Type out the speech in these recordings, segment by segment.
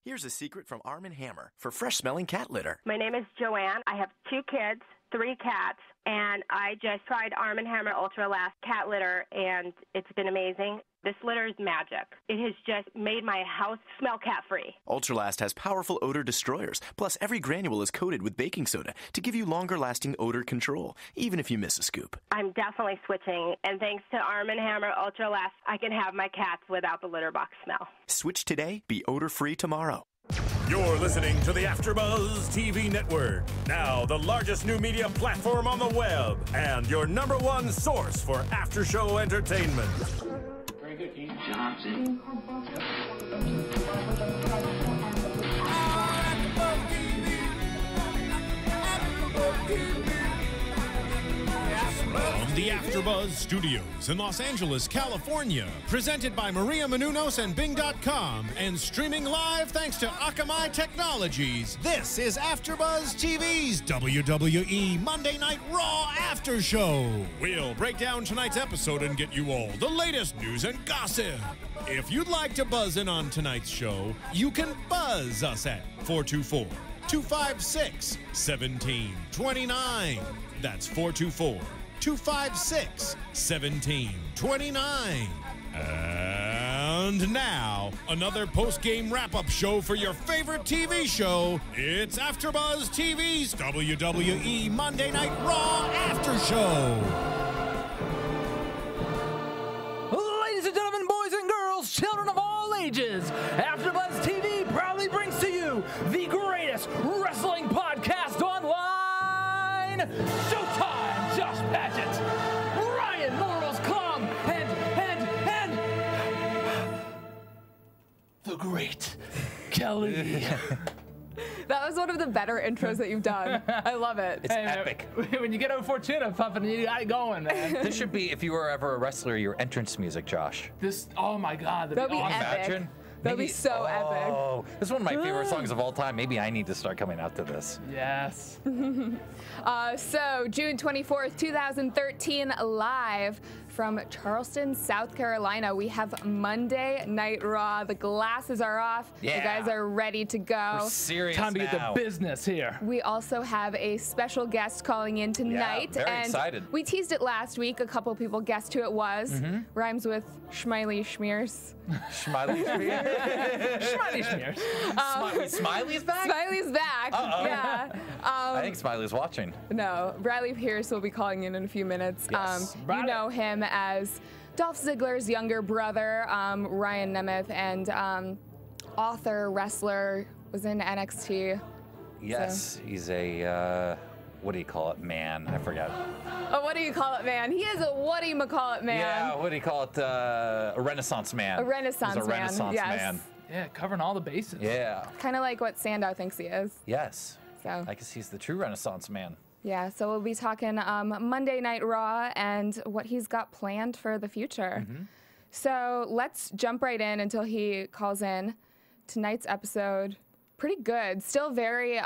Here's a secret from Arm & Hammer for fresh-smelling cat litter. My name is Joanne. I have 2 kids, 3 cats, and I just tried Arm & Hammer Ultra Last cat litter, and it's been amazing. This litter is magic. It has just made my house smell cat-free. Ultralast has powerful odor destroyers, plus every granule is coated with baking soda to give you longer-lasting odor control, even if you miss a scoop. I'm definitely switching, and thanks to Arm & Hammer Ultra Last, I can have my cats without the litter box smell. Switch today, be odor-free tomorrow. You're listening to the AfterBuzz TV Network, now the largest new media platform on the web, and your #1 source for after-show entertainment. Very good, Keith Johnson. From the AfterBuzz Studios in Los Angeles, California, presented by Maria Menounos and Bing.com, and streaming live thanks to Akamai Technologies, this is AfterBuzz TV's WWE Monday Night Raw After Show. We'll break down tonight's episode and get you all the latest news and gossip. If you'd like to buzz in on tonight's show, you can buzz us at 424-256-1729. That's 424-256-1729. And now, another post-game wrap-up show for your favorite TV show. It's AfterBuzz TV's WWE Monday Night Raw After Show. Ladies and gentlemen, boys and girls, children of all ages, AfterBuzz TV proudly brings to you the greatest wrestling podcast online. Showtime! Josh Padgett, Ryan Clum, and the great Kelley. That was one of the better intros that you've done. I love it. It's epic. When you get over Fortuna pumping, you got it going, man. This should be, if you were ever a wrestler, your entrance music, Josh. This, oh my God. That'd be awesome. epic. Imagine. That'd be so epic. Oh, this is one of my favorite songs of all time. Maybe I need to start coming out to this. Yes. So, June 24th, 2013, live from Charleston, South Carolina, we have Monday Night Raw. The glasses are off. Yeah. You guys are ready to go. We're serious Time to now. get the business here. We also have a special guest calling in tonight. very and excited. We teased it last week. A couple people guessed who it was. Rhymes with Schmiley Schmears. Smiley Schmears. Smiley Schmears. Smiley's back? Smiley's back. Uh-oh. Yeah. I think Smiley's watching. No, Briley Pierce will be calling in a few minutes. Yes. You Briley. know him as Dolph Ziggler's younger brother, Ryan Nemeth, and author, wrestler, was in NXT. Yes, he's a, what do you call it, man? I forgot. Oh, what do you call it, man? He is a what-do-you-call-it man. Yeah, what do you call it? A Renaissance man. A Renaissance He's a man, Renaissance yes. man. Yeah, covering all the bases. Yeah. Kind of like what Sandow thinks he is. Yes. So. I guess he's the true Renaissance man. Yeah, so we'll be talking Monday Night Raw and what he's got planned for the future. So let's jump right in until he calls in. Tonight's episode, pretty good. Still very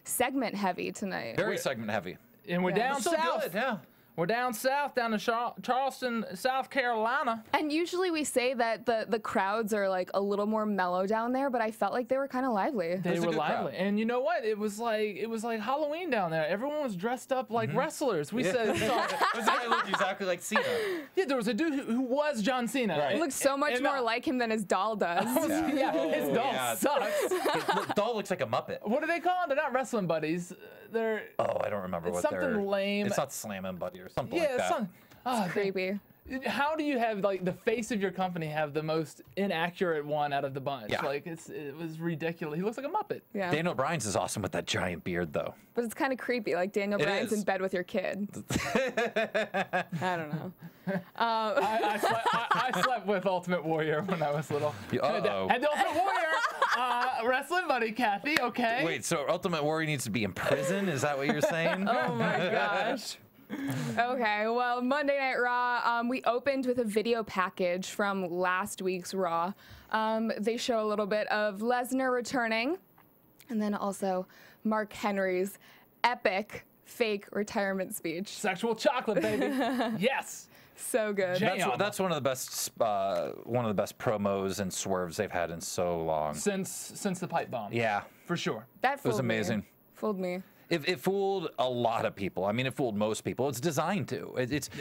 segment heavy tonight. Very segment heavy. And we're down Still south. good, yeah. We're down south, down in Charleston, South Carolina. And usually we say that the crowds are like a little more mellow down there, but I felt like they were kind of lively. They was a were good lively, crowd. and you know what? It was like Halloween down there. Everyone was dressed up like wrestlers. We said, This guy looked exactly like Cena. yeah, there was a dude who was John Cena. Right. It looks so much And, more like him than his doll does. Yeah, his doll yeah. sucks. The doll looks like a Muppet. What are they called? They're not wrestling buddies. They're Oh, I don't remember It's what something they're. lame. It's not Slammin' Buddy or something yeah, like that. something. Oh, Creepy. How do you have like the face of your company have the most inaccurate one out of the bunch? Yeah. Like it was ridiculous. He looks like a Muppet. Yeah. Daniel Bryan's is awesome with that giant beard, though. But it's kind of creepy, like Daniel It Bryan's is. in bed with your kid. I don't know. I slept with Ultimate Warrior when I was little. Uh-oh. And the Ultimate Warrior, wrestling buddy, Cathy. Okay. Wait, so Ultimate Warrior needs to be in prison? Is that what you're saying? Oh my gosh. Okay, well, Monday Night Raw, we opened with a video package from last week's Raw. They show a little bit of Lesnar returning, and then also Mark Henry's epic fake retirement speech. Sexual chocolate, baby. Yes. So good. That's one of the best promos and swerves they've had in so long. Since the pipe bomb. Yeah, for sure. That was amazing. Fooled me. It fooled a lot of people. I mean, it fooled most people. It's designed to.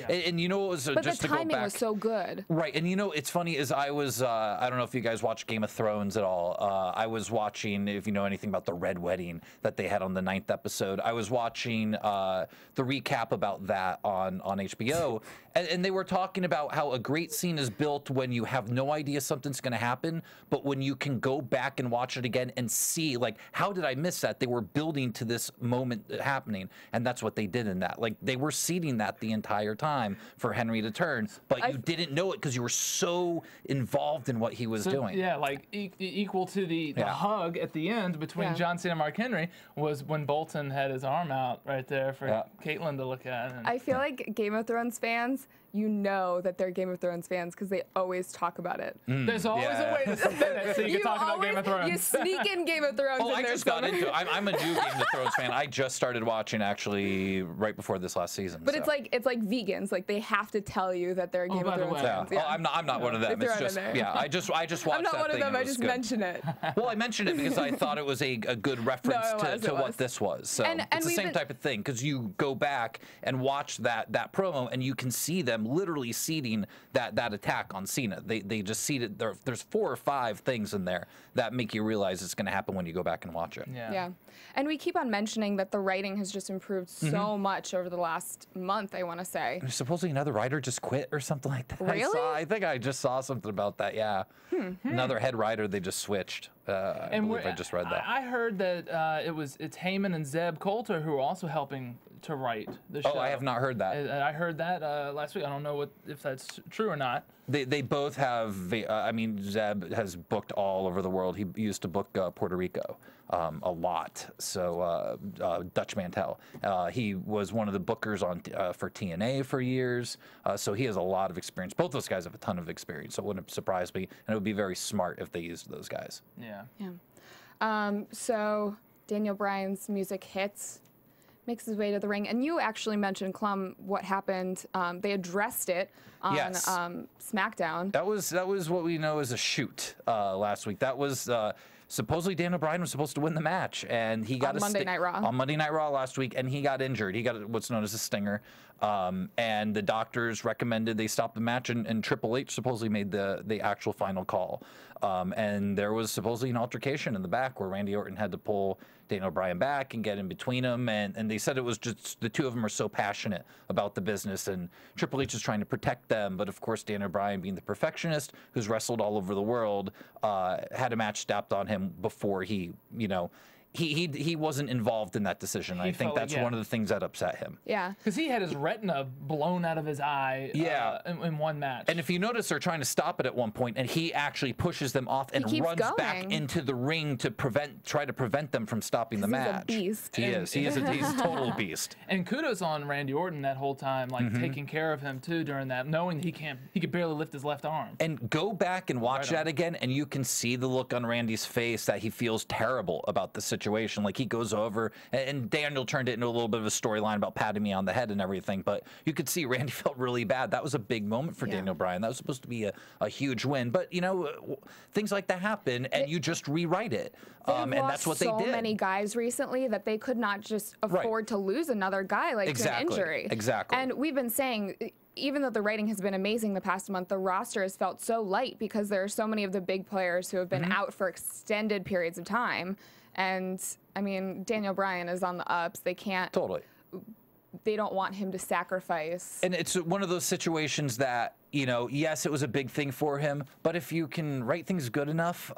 And you know, it was but just the to go timing back. was so good. Right, and you know, it's funny is I was I don't know if you guys watch Game of Thrones at all. I was watching, if you know anything about the Red Wedding that they had on the 9th episode. I was watching the recap about that on HBO, and they were talking about how a great scene is built when you have no idea something's going to happen, but when you can go back and watch it again and see, like, how did I miss that? They were building to this moment happening, and that's what they did in that. Like, they were seeding that the entire time for Henry to turn, but you didn't know it because you were so involved in what he was doing. Yeah, like equal to the hug at the end between John Cena and Mark Henry was when Bolton had his arm out right there for Caitlyn to look at. And I feel like Game of Thrones fans, you know that they're Game of Thrones fans because they always talk about it. There's always a way to spin it so you can talk about Game of Thrones. You sneak in Game of Thrones. I just got into it. I'm a new Game of Thrones fan. I just started watching actually right before this last season. But it's like vegans. Like they have to tell you that they're Game of Thrones fans. Yeah. Oh, I'm not one of them. It's just I just watched I'm not that one of thing. them. I just mention it. Well, I mentioned it because I thought it was a good reference to what this was. So it's the same type of thing because you go back and watch that promo and you can see them literally seeding that attack on Cena. They just seeded. There's 4 or 5 things in there that make you realize it's going to happen when you go back and watch it. Yeah. And we keep on mentioning that the writing has just improved so much over the last month, I want to say. Supposedly another writer just quit or something like that. Really? I think I just saw something about that, yeah. Another head writer, they just switched. I believe I just read that. I heard that it's Heyman and Zeb Coulter who are also helping to write the show. Oh, I have not heard that. I heard that last week. I don't know if that's true or not. They both have, I mean, Zeb has booked all over the world. He used to book Puerto Rico a lot. So Dutch Mantel. He was one of the bookers for TNA for years. So he has a lot of experience. Both those guys have a ton of experience. So it wouldn't surprise me. And it would be very smart if they used those guys. Yeah. So Daniel Bryan's music hits. Makes his way to the ring, and you actually mentioned, Clum, what happened. They addressed it on SmackDown. That was what we know as a shoot last week. That was supposedly Daniel Bryan was supposed to win the match, and he got on Monday Night Raw. On Monday Night Raw last week, and he got injured. He got what's known as a stinger, and the doctors recommended they stop the match, and Triple H supposedly made the actual final call. And there was supposedly an altercation in the back where Randy Orton had to pull Daniel Bryan back and get in between them, and they said it was just the two of them are so passionate about the business, and Triple H is trying to protect them, but of course Daniel Bryan, being the perfectionist who's wrestled all over the world, had a match stabbed on him before he wasn't involved in that decision. I think that's one of the things that upset him. Yeah. Because he had his retina blown out of his eye in one match. And if you notice, they're trying to stop it at one point, and he actually pushes them off and runs back into the ring to try to prevent them from stopping the match. He's a beast. He's a total beast. And kudos on Randy Orton that whole time, like taking care of him too during that, knowing he could barely lift his left arm. And go back and watch that again, and you can see the look on Randy's face that he feels terrible about the situation. Like he goes over, and Daniel turned it into a little bit of a storyline about patting me on the head and everything, but you could see Randy felt really bad. That was a big moment for Daniel Bryan. That was supposed to be a huge win, but you know, things like that happen, and you just rewrite it. And that's what they did. So many guys recently that they could not just afford to lose another guy to an injury. Exactly. And we've been saying, even though the writing has been amazing the past month, the roster has felt so light because there are so many of the big players who have been out for extended periods of time. And, I mean, Daniel Bryan is on the ups. They can't... Totally. They don't want him to sacrifice. And it's one of those situations that, you know, yes, it was a big thing for him, but if you can write things good enough,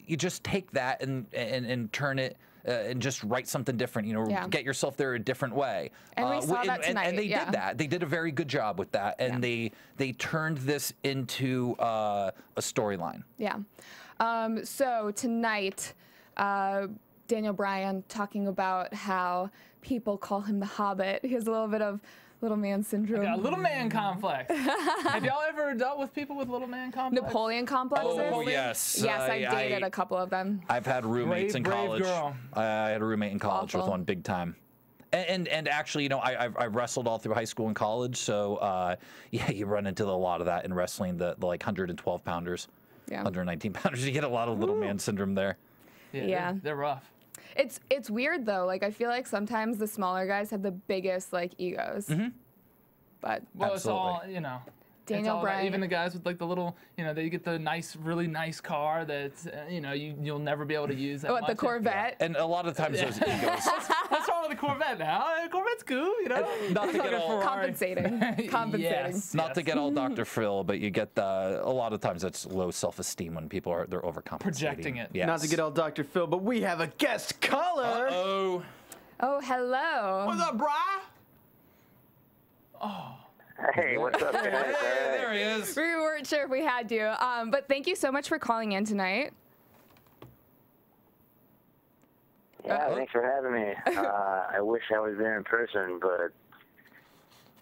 you just take that and turn it... and just write something different, you know, get yourself there a different way. And we saw that tonight. And they did that. They did a very good job with that. And they turned this into a storyline. Yeah. So tonight, Daniel Bryan talking about how people call him the Hobbit. He has a little bit of little man syndrome. Yeah, little man complex. Have y'all ever dealt with people with little man complex? Napoleon complexes? Oh, yes. Yes, I dated a couple of them. I've had roommates in college. Brave girl. I had a roommate in college with one big time. And actually, you know, I've wrestled all through high school and college, so yeah, you run into a lot of that in wrestling. The like 112 pounders, 119 pounders. You get a lot of little man syndrome there. Yeah, they're rough. It's weird though. Like I feel like sometimes the smaller guys have the biggest like egos. But it's all, you know. Daniel Bryan. Even the guys with like the little, you know, they get the nice, really nice car that's, you know, you'll never be able to use that much. the Corvette? And a lot of times those egos. What's wrong with the Corvette now? Corvette's cool, you know. Not to get all compensating. Yes. Not to get all Dr. Phil, but you get a lot of times it's low self-esteem when people they're overcompensating. Projecting it. Yes. Not to get all Dr. Phil, but we have a guest caller. Oh, hello. What's up, brah? Hey, what's up, guys? hey, there he is. We weren't sure if we had you, but thank you so much for calling in tonight. Yeah, thanks for having me. I wish I was there in person, but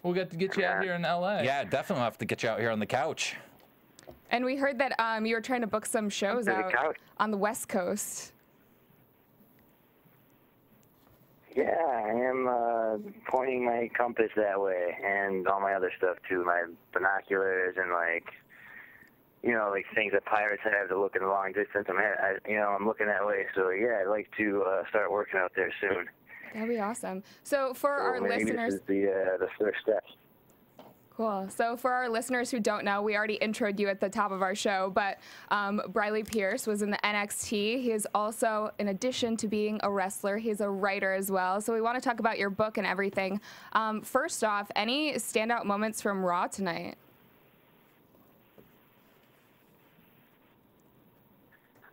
We'll get to get you out here in LA. Yeah, definitely have to get you out here on the couch. And we heard that you were trying to book some shows out on the West Coast. yeah, I am pointing my compass that way and all my other stuff too, my binoculars and like, you know, like things that pirates have to look in the long distance. I'm looking that way. So yeah, I'd like to start working out there soon. That'd be awesome. So for our maybe listeners, this is the first step. cool. So for our listeners who don't know, we already introed you at the top of our show, but Briley Pierce was in the NXT. He is also, in addition to being a wrestler, he's a writer as well. So we want to talk about your book and everything. First off, any standout moments from Raw tonight?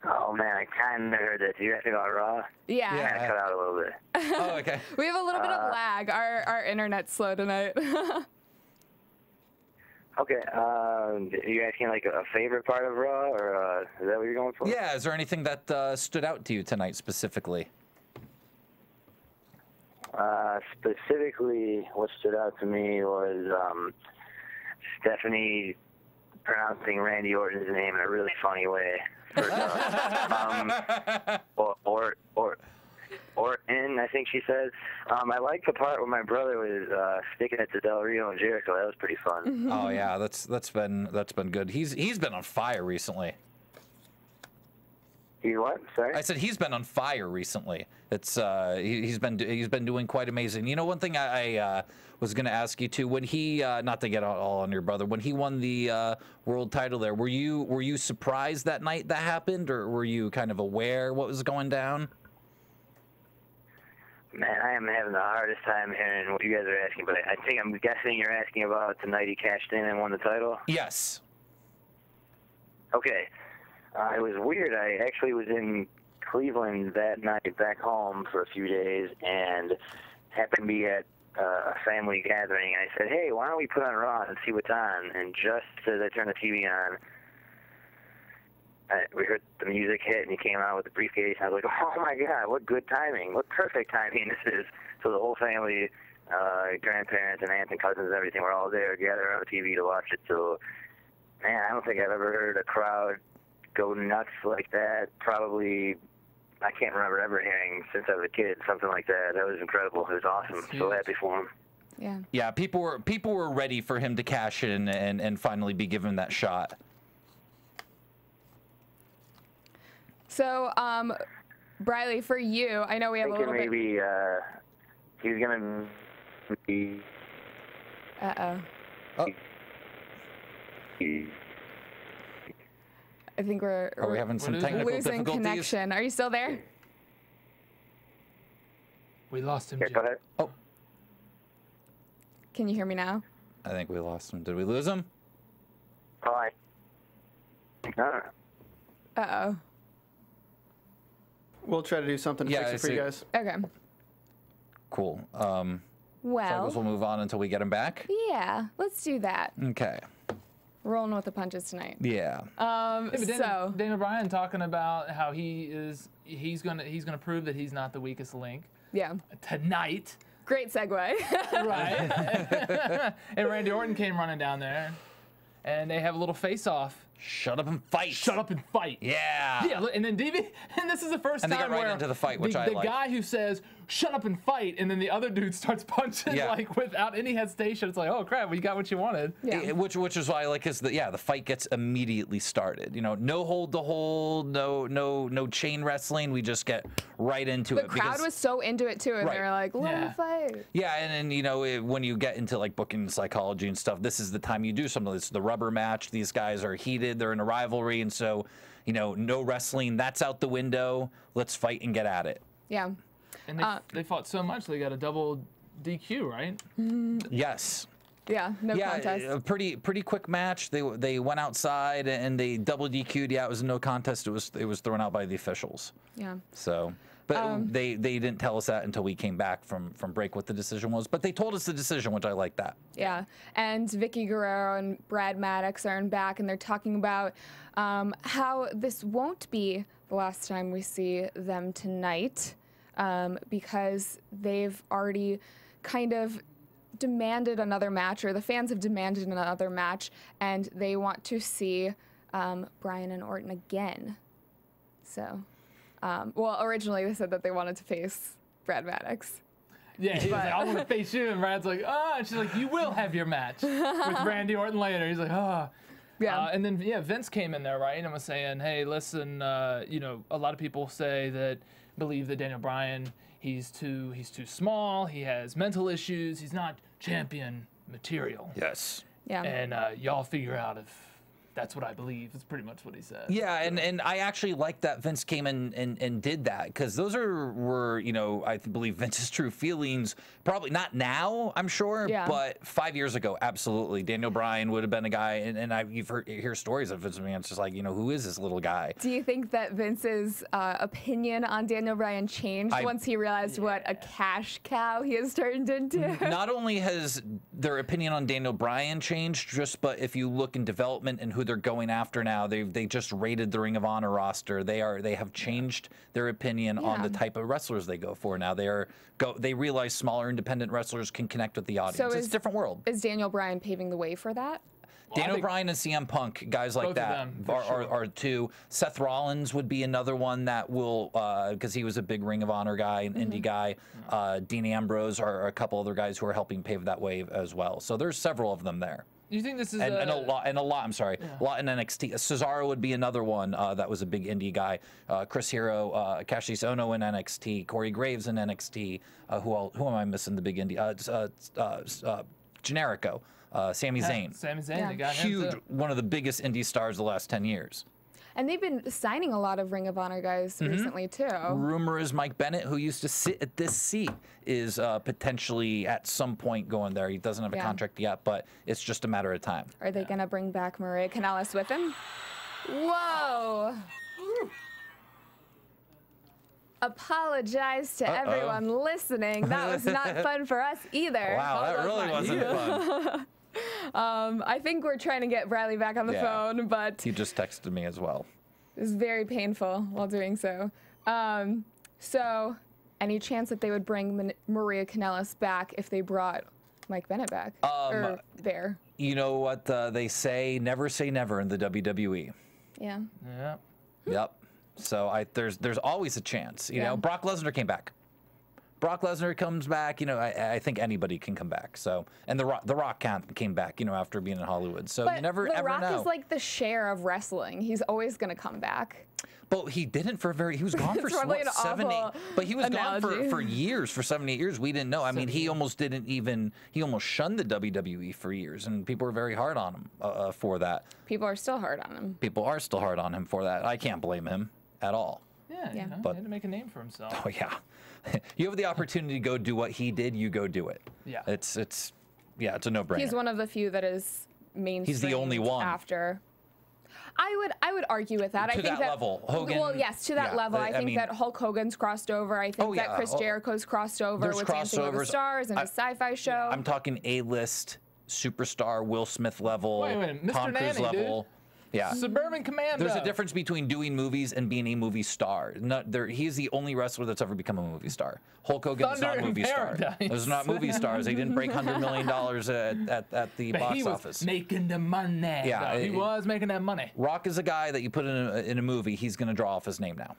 Oh man, I kind of heard that. You asking about Raw? Yeah. I cut out a little bit. Oh, okay. We have a little bit of lag. Our internet's slow tonight. Okay, are you asking like a favorite part of Raw, or is that what you're going for? Yeah, is there anything that stood out to you tonight specifically? Specifically, what stood out to me was Stephanie pronouncing Randy Orton's name in a really funny way. Orton, I think she says. I like the part where my brother was sticking it to Del Rio and Jericho. That was pretty fun. Oh yeah, that's been good. He's been on fire recently. He's what? Sorry. I said he's been on fire recently. It's he's been doing quite amazing. You know, one thing I was going to ask you too, when he not to get all on your brother, when he won the world title there, were you surprised that night that happened, or were you kind of aware what was going down? Man, I am having the hardest time hearing what you guys are asking, but I'm guessing you're asking about the night he cashed in and won the title? Yes. Okay. It was weird. I actually was in Cleveland that night back home for a few days and happened to be at a family gathering. I said, hey, why don't we put on Raw and see what's on? And just as I turned the TV on, we heard the music hit, and he came out with the briefcase. And I was like, oh, my God, what good timing. What perfect timing this is. So the whole family, grandparents and aunts and cousins and everything, were all there gathered on the TV to watch it. So, man, I don't think I've ever heard a crowd go nuts like that. Probably, I can't remember ever hearing since I was a kid something like that. That was incredible. It was awesome. So happy for him. Yeah. Yeah, people were ready for him to cash in and finally be given that shot. So, Briley, for you, I know we have a little bit. Maybe he's gonna be. Oh. I think we're having some technical losing difficulties? connection. Are you still there? We lost him. Yeah, go ahead. Oh. Can you hear me now? I think we lost him. Did we lose him? Hi. Uh-oh. We'll try to do something to fix it for you guys. Okay. Cool. Well, so I guess we'll move on until we get him back. Yeah, let's do that. Okay. Rolling with the punches tonight. Yeah. Daniel Bryan talking about how he's gonna prove that he's not the weakest link. Yeah. Tonight. Great segue. Right. And Randy Orton came running down there, and they have a little face-off. Shut up and fight. Shut up and fight. Yeah. Yeah, and then DB, and this is the first and time they got right where into the fight, which I the like. guy who says, shut up and fight, and then the other dude starts punching like without any hesitation. It's like, oh crap, we got what you wanted. Yeah. Which is why I like is the fight gets immediately started. You know, no hold to hold, no chain wrestling. We just get right into it. The crowd was so into it too, and they were like, let him fight. Yeah, and you know, when you get into like booking psychology and stuff, this is the time you do some of this. The rubber match. These guys are heated. They're in a rivalry, and so, you know, no wrestling. That's out the window. Let's fight and get at it. Yeah. And they fought so much they got a double DQ, right? Yes. Yeah, no contest. A pretty quick match. They went outside and they double DQ'd. Yeah, it was a no contest. It was thrown out by the officials. Yeah. So, but they didn't tell us that until we came back from break what the decision was. But they told us the decision, which I like that. Yeah, and Vicky Guerrero and Brad Maddox are back, and they're talking about how this won't be the last time we see them tonight, because they've already kind of demanded another match, or the fans have demanded another match, and they want to see Bryan and Orton again. So, well, originally they said that they wanted to face Brad Maddox. Yeah, he's like, I want to face you, and Brad's like, and she's like, you will have your match with Randy Orton later. He's like, Yeah. And then Vince came in there, right, and was saying, hey, listen, you know, a lot of people believe that Daniel Bryan, he's too small, he has mental issues, he's not champion material. Yes. Yeah. And y'all figure out if that's what I believe. That's pretty much what he said. Yeah, and I actually like that Vince came in and did that, because those were, you know, I believe Vince's true feelings. Probably not now, I'm sure, but 5 years ago, absolutely. Daniel Bryan would have been a guy, and you hear stories of Vince McMahon. It's just like, you know, who is this little guy? Do you think that Vince's opinion on Daniel Bryan changed once he realized what a cash cow he has turned into? Not only has their opinion on Daniel Bryan changed, but if you look in development and who they're going after now, they just raided the Ring of Honor roster. They have changed their opinion on the type of wrestlers they go for now. They realize smaller independent wrestlers can connect with the audience. So it's a different world. Is Daniel Bryan paving the way for that? Daniel Bryan and CM Punk, guys like that, are two. Seth Rollins would be another one that will, because he was a big Ring of Honor guy, an indie guy. Dean Ambrose are a couple other guys who are helping pave that way as well. So there's several of them there. You think this is a lot? I'm sorry, a lot in NXT. Cesaro would be another one that was a big indie guy. Chris Hero, Cassius Ohno in NXT, Corey Graves in NXT. Who am I missing? The big indie Generico, Sami Zayn. Sami Zayn, they got him huge, too. one of the biggest indie stars the last 10 years. And they've been signing a lot of Ring of Honor guys recently, too. Rumor is Mike Bennett, who used to sit at this seat, is potentially at some point going there. He doesn't have a contract yet, but it's just a matter of time. Are they going to bring back Maria Kanellis with him? Whoa! Apologize to everyone listening. That was not fun for us either. Wow, that really wasn't fun. I think we're trying to get Briley back on the phone, but he just texted me as well. It was very painful while doing so. So, any chance that they would bring Maria Kanellis back if they brought Mike Bennett back? Or there? You know what they say? Never say never in the WWE. Yeah. Yeah. Yep. So there's always a chance. You know, Brock Lesnar came back. Brock Lesnar comes back, you know, I think anybody can come back. So, and The Rock came back, you know, after being in Hollywood. So but you never ever know. The Rock is like the Cher of wrestling. He's always going to come back. But he didn't for he was gone for what, 7, 8. But he was gone for years, for 7, 8 years. We didn't know. I mean, he almost shunned the WWE for years, and people were very hard on him for that. People are still hard on him. People are still hard on him for that. I can't blame him at all. Yeah, you know, but, he had to make a name for himself. Oh yeah. You have the opportunity to go do what he did, you go do it. Yeah. It's a no-brainer. He's one of the few that is mainstream. He's the only one. After. I would argue with that. To I think that level. Hogan. Well, yes, to that level. I think that Hulk Hogan's crossed over. I think that Chris Jericho's crossed over with Dancing with the Stars and his sci-fi show. I'm talking A-list superstar Will Smith level, wait, Mr. Tom Cruise Nanny, level. Yeah. Suburban Commando. There's a difference between doing movies and being a movie star. He's the only wrestler that's ever become a movie star. Hulk Hogan is not a movie star. Those are not movie stars. They didn't break $100 million at the box office. He was making the money. Yeah, he was making that money. Rock is a guy that you put in a movie, he's going to draw off his name now.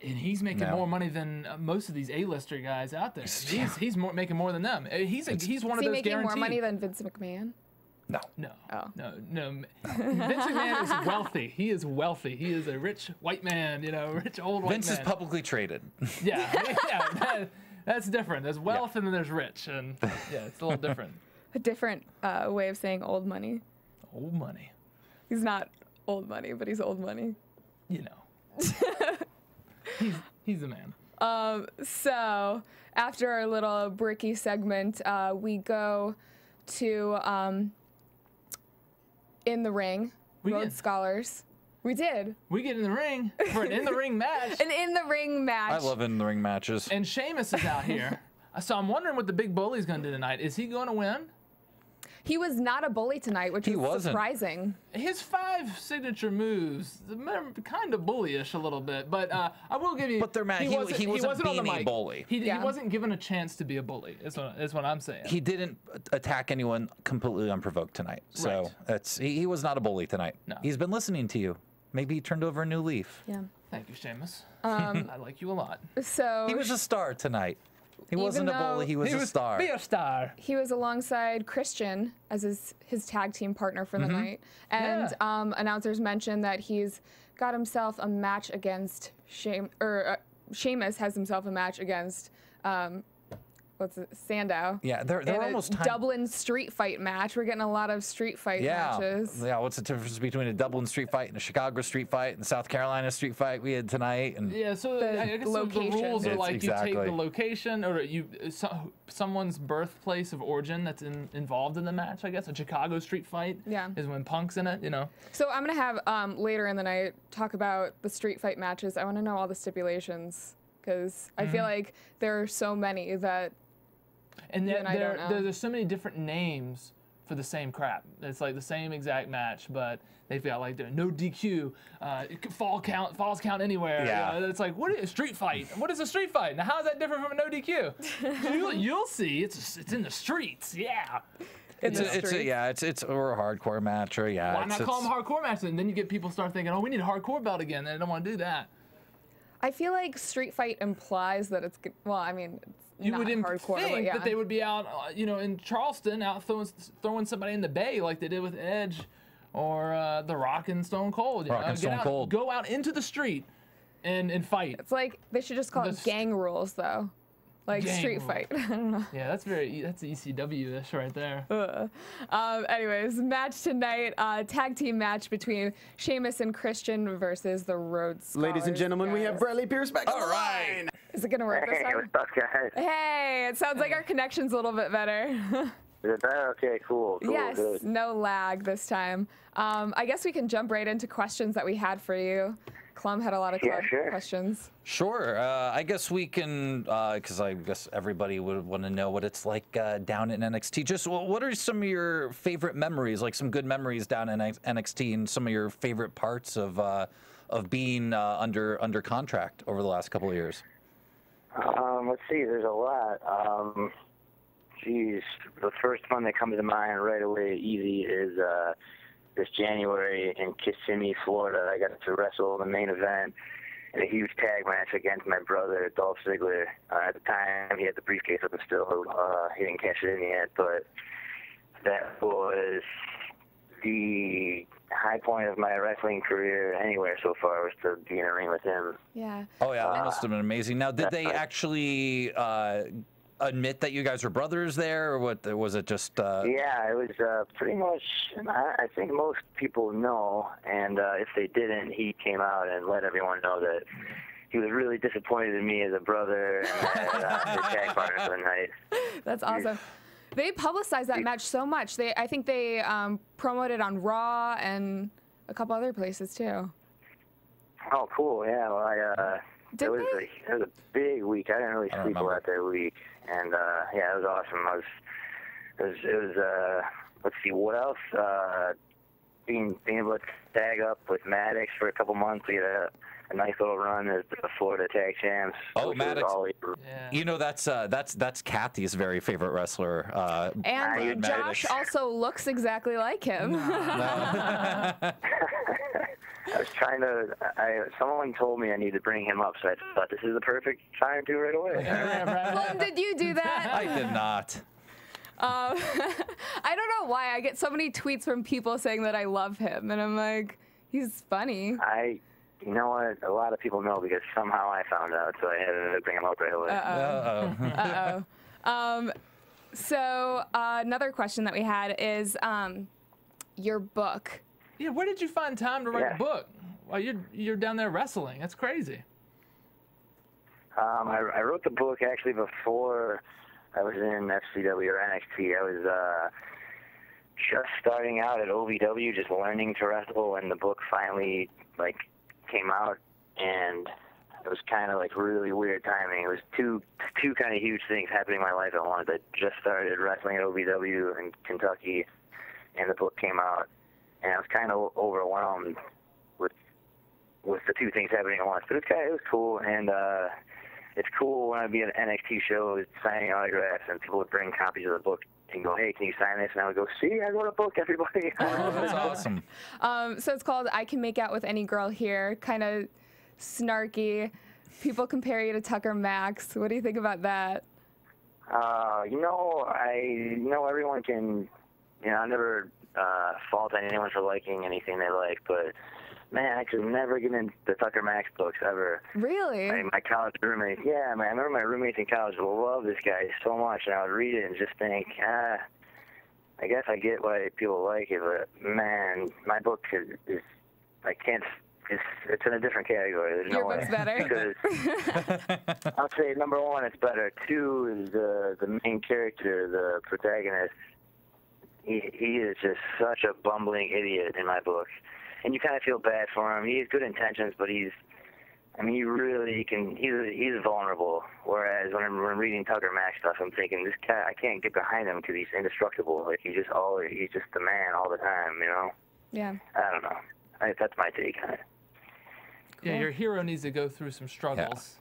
And he's making more money than most of these A-lister guys out there. He's making more than them. He's one of those guaranteed. Is he making more money than Vince McMahon? No. No. Vince McMahon is wealthy. He is wealthy. He is a rich white man, rich old white man. Vince is publicly traded. Yeah. That's different. There's wealth and then there's rich. And yeah, it's a little different. A different way of saying old money. Old money. He's not old money, but he's old money. He's the man. So after our little bricky segment, we go to In the Ring, Rhodes Scholars. We did. We get in the ring for an in-the-ring match. An in-the-ring match. I love in-the-ring matches. And Sheamus is out here. So I'm wondering what the big bully's going to do tonight. Is he going to win? He was not a bully tonight, which was surprising. His 5 signature moves, kind of bullyish a little bit, but I will give you. But they're mad. He wasn't being a bully. He wasn't given a chance to be a bully. Is what I'm saying. He didn't attack anyone completely unprovoked tonight. So he was not a bully tonight. No. He's been listening to you. Maybe he turned over a new leaf. Yeah. Thank you, Sheamus. I like you a lot. So he was a star tonight. He wasn't a bully. He was a star. Be a star. He was alongside Christian as his tag team partner for the night. And announcers mentioned that he's got himself a match against Sheamus has himself a match against Sandow. Yeah, they're almost Dublin street fight match. We're getting a lot of street fight matches. Yeah, what's the difference between a Dublin street fight and a Chicago street fight and the South Carolina street fight we had tonight? And yeah, so I guess the rules are like you take the location or someone's birthplace of origin that's involved in the match. I guess a Chicago street fight is when Punk's in it. So I'm gonna have later in the night talk about the street fight matches. I want to know all the stipulations because I feel like there are so many that. And there's so many different names for the same crap. It's like the same exact match, but they've got like no DQ, falls count anywhere. Yeah. It's like, what is a street fight? What is a street fight? Now, how is that different from a no DQ? you'll see. It's in the streets. Yeah. It's a hardcore match or Why not call them hardcore matches? And then you get people start thinking, oh, we need a hardcore belt again. They don't want to do that. I feel like street fight implies that it's you would think hardcore, that they would be out, in Charleston, out throwing somebody in the bay like they did with Edge or The Rock and Stone Cold. Go out into the street and fight. It's like they should just call it gang rules, though. Like street fight. I don't know. Yeah, that's ECW-ish right there. Anyways, match tonight, tag team match between Sheamus and Christian versus the Rhodes Scholars. Ladies and gentlemen, we have Briley Pierce back on the line. Is it going to work this time? What's up, guys? Hey, it sounds like our connection's a little bit better. Is it better? Okay, cool. Yes, good. no lag this time. I guess we can jump right into questions that we had for you. Clum had a lot of questions. Sure. I guess we can, because I guess everybody would want to know what it's like down in NXT. Just what are some of your favorite memories, like some good memories down in NXT, and some of your favorite parts of being under contract over the last couple of years? Let's see. There's a lot. The first one that comes to mind right away, easy, is this January in Kissimmee, Florida. I got to wrestle the main event in a huge tag match against my brother, Dolph Ziggler. At the time, he had the briefcase up and still. He didn't cash it in yet, but that was the high point of my wrestling career anywhere so far, was to be in a ring with him. Yeah. Oh, yeah, that must have been amazing. Now, did they actually admit that you guys were brothers there, or what was it just... Yeah, it was pretty much, I think most people know, and if they didn't, he came out and let everyone know that he was really disappointed in me as a brother and his tag partner for the night. That's awesome. They publicized that match so much. I think they promoted on Raw and a couple other places too. Oh, cool! Yeah, well, it was a big week. I didn't really sleep a lot that week, and yeah, it was awesome. It was let's see, what else? being able to tag up with Maddox for a couple months. We had a nice little run as the Florida Tag Champs. Oh, Maddox! You know that's Cathy's very favorite wrestler. And Josh also looks exactly like him. I was trying to. Someone told me I need to bring him up, so I thought this is the perfect time to right away. Clum, did you do that? I did not. I don't know why I get so many tweets from people saying that I love him, and I'm like, he's funny. You know what? A lot of people know because somehow I found out, so I had to bring him up right away. So another question that we had is your book. Yeah, where did you find time to write a book while you're down there wrestling? That's crazy. I wrote the book actually before I was in FCW or NXT. I was just starting out at OVW, just learning to wrestle, and the book finally came out, and it was kind of really weird timing. It was two kind of huge things happening in my life at once. I just started wrestling at OVW in Kentucky, and the book came out, and I was kind of overwhelmed with the two things happening at once. But it was cool, and it's cool when I'd be at an NXT show signing autographs, and people would bring copies of the book and go, "Hey, can you sign this?" And I would go, "See, I wrote a book, everybody." Oh, that's awesome. So it's called "I Can Make Out with Any Girl Here." Kind of snarky. People compare you to Tucker Max. What do you think about that? Everyone can. I never fault anyone for liking anything they like, but man, I could never get into the Tucker Max books ever. Really? My college roommates, I remember my roommates in college loved this guy so much, and I would read it and just think, I guess I get why people like it, but man, my book is I can't. It's in a different category. There's Your no book's way. better? Because I'll say, number one, it's better. Two is the main character, the protagonist. He is just such a bumbling idiot in my book. And you kind of feel bad for him. He has good intentions, but he's vulnerable. Whereas when I'm reading Tucker Max stuff, I'm thinking, this guy, I can't get behind him because he's indestructible. He's just the man all the time, Yeah. I don't know. That's my take on it. Yeah, your hero needs to go through some struggles.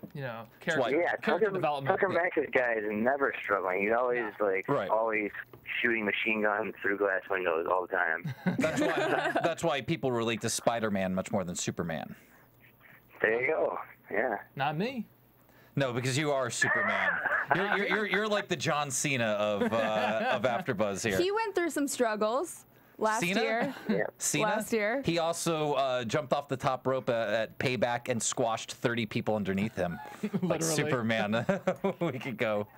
Character development. Tucker Max's guy is never struggling. He's always always shooting machine guns through glass windows all the time. That's why people relate to Spider-Man much more than Superman. There you go. Yeah. Not me. No, because you are Superman. You're like the John Cena of AfterBuzz here. He went through some struggles. Last year. He also jumped off the top rope at Payback and squashed 30 people underneath him. Like Superman a week ago.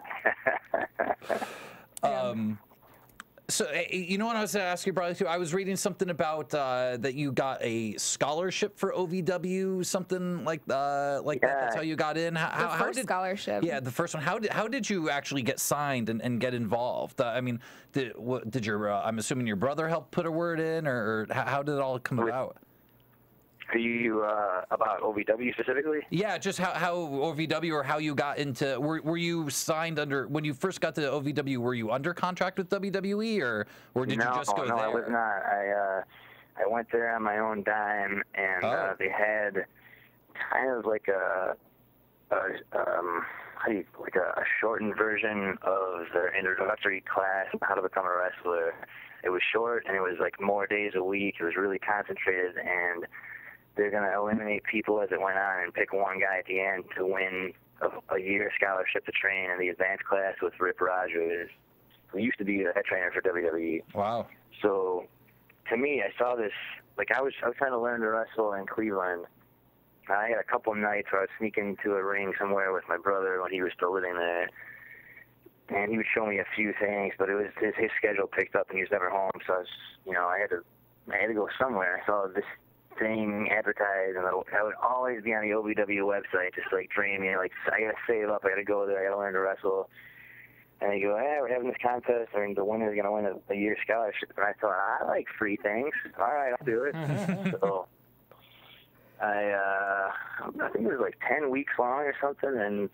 So, you know what I was going to ask you, Briley, too? I was reading something about that you got a scholarship for OVW, something like that. That's how you got in. The first scholarship. Yeah, the first one. How did you actually get signed and get involved? Did your I'm assuming your brother help put a word in, or how did it all come about? Are you about OVW specifically? Yeah, just how OVW, or how you got into. Were you signed under when you first got to OVW? Were you under contract with WWE, or did you just go there? No, I was not. I went there on my own dime, and they had kind of like a shortened version of their introductory class on how to become a wrestler. It was short, and it was more days a week. It was really concentrated, and they're going to eliminate people as it went on and pick one guy at the end to win a year scholarship to train in the advanced class with Rip Rogers, who used to be the head trainer for WWE. Wow. So, to me, I saw this, I was trying to learn to wrestle in Cleveland. I had a couple nights where I would sneak into a ring somewhere with my brother when he was still living there, and he would show me a few things, but it was his schedule picked up and he was never home, so I was, I had to go somewhere. I saw this thing advertised, and I would always be on the OVW website, just draining me. I gotta save up, I gotta go there, I gotta learn to wrestle. And they go, "Hey, we're having this contest, and the winner's gonna win a year scholarship." And I thought, I like free things. All right, I'll do it. So I think it was 10 weeks long or something, and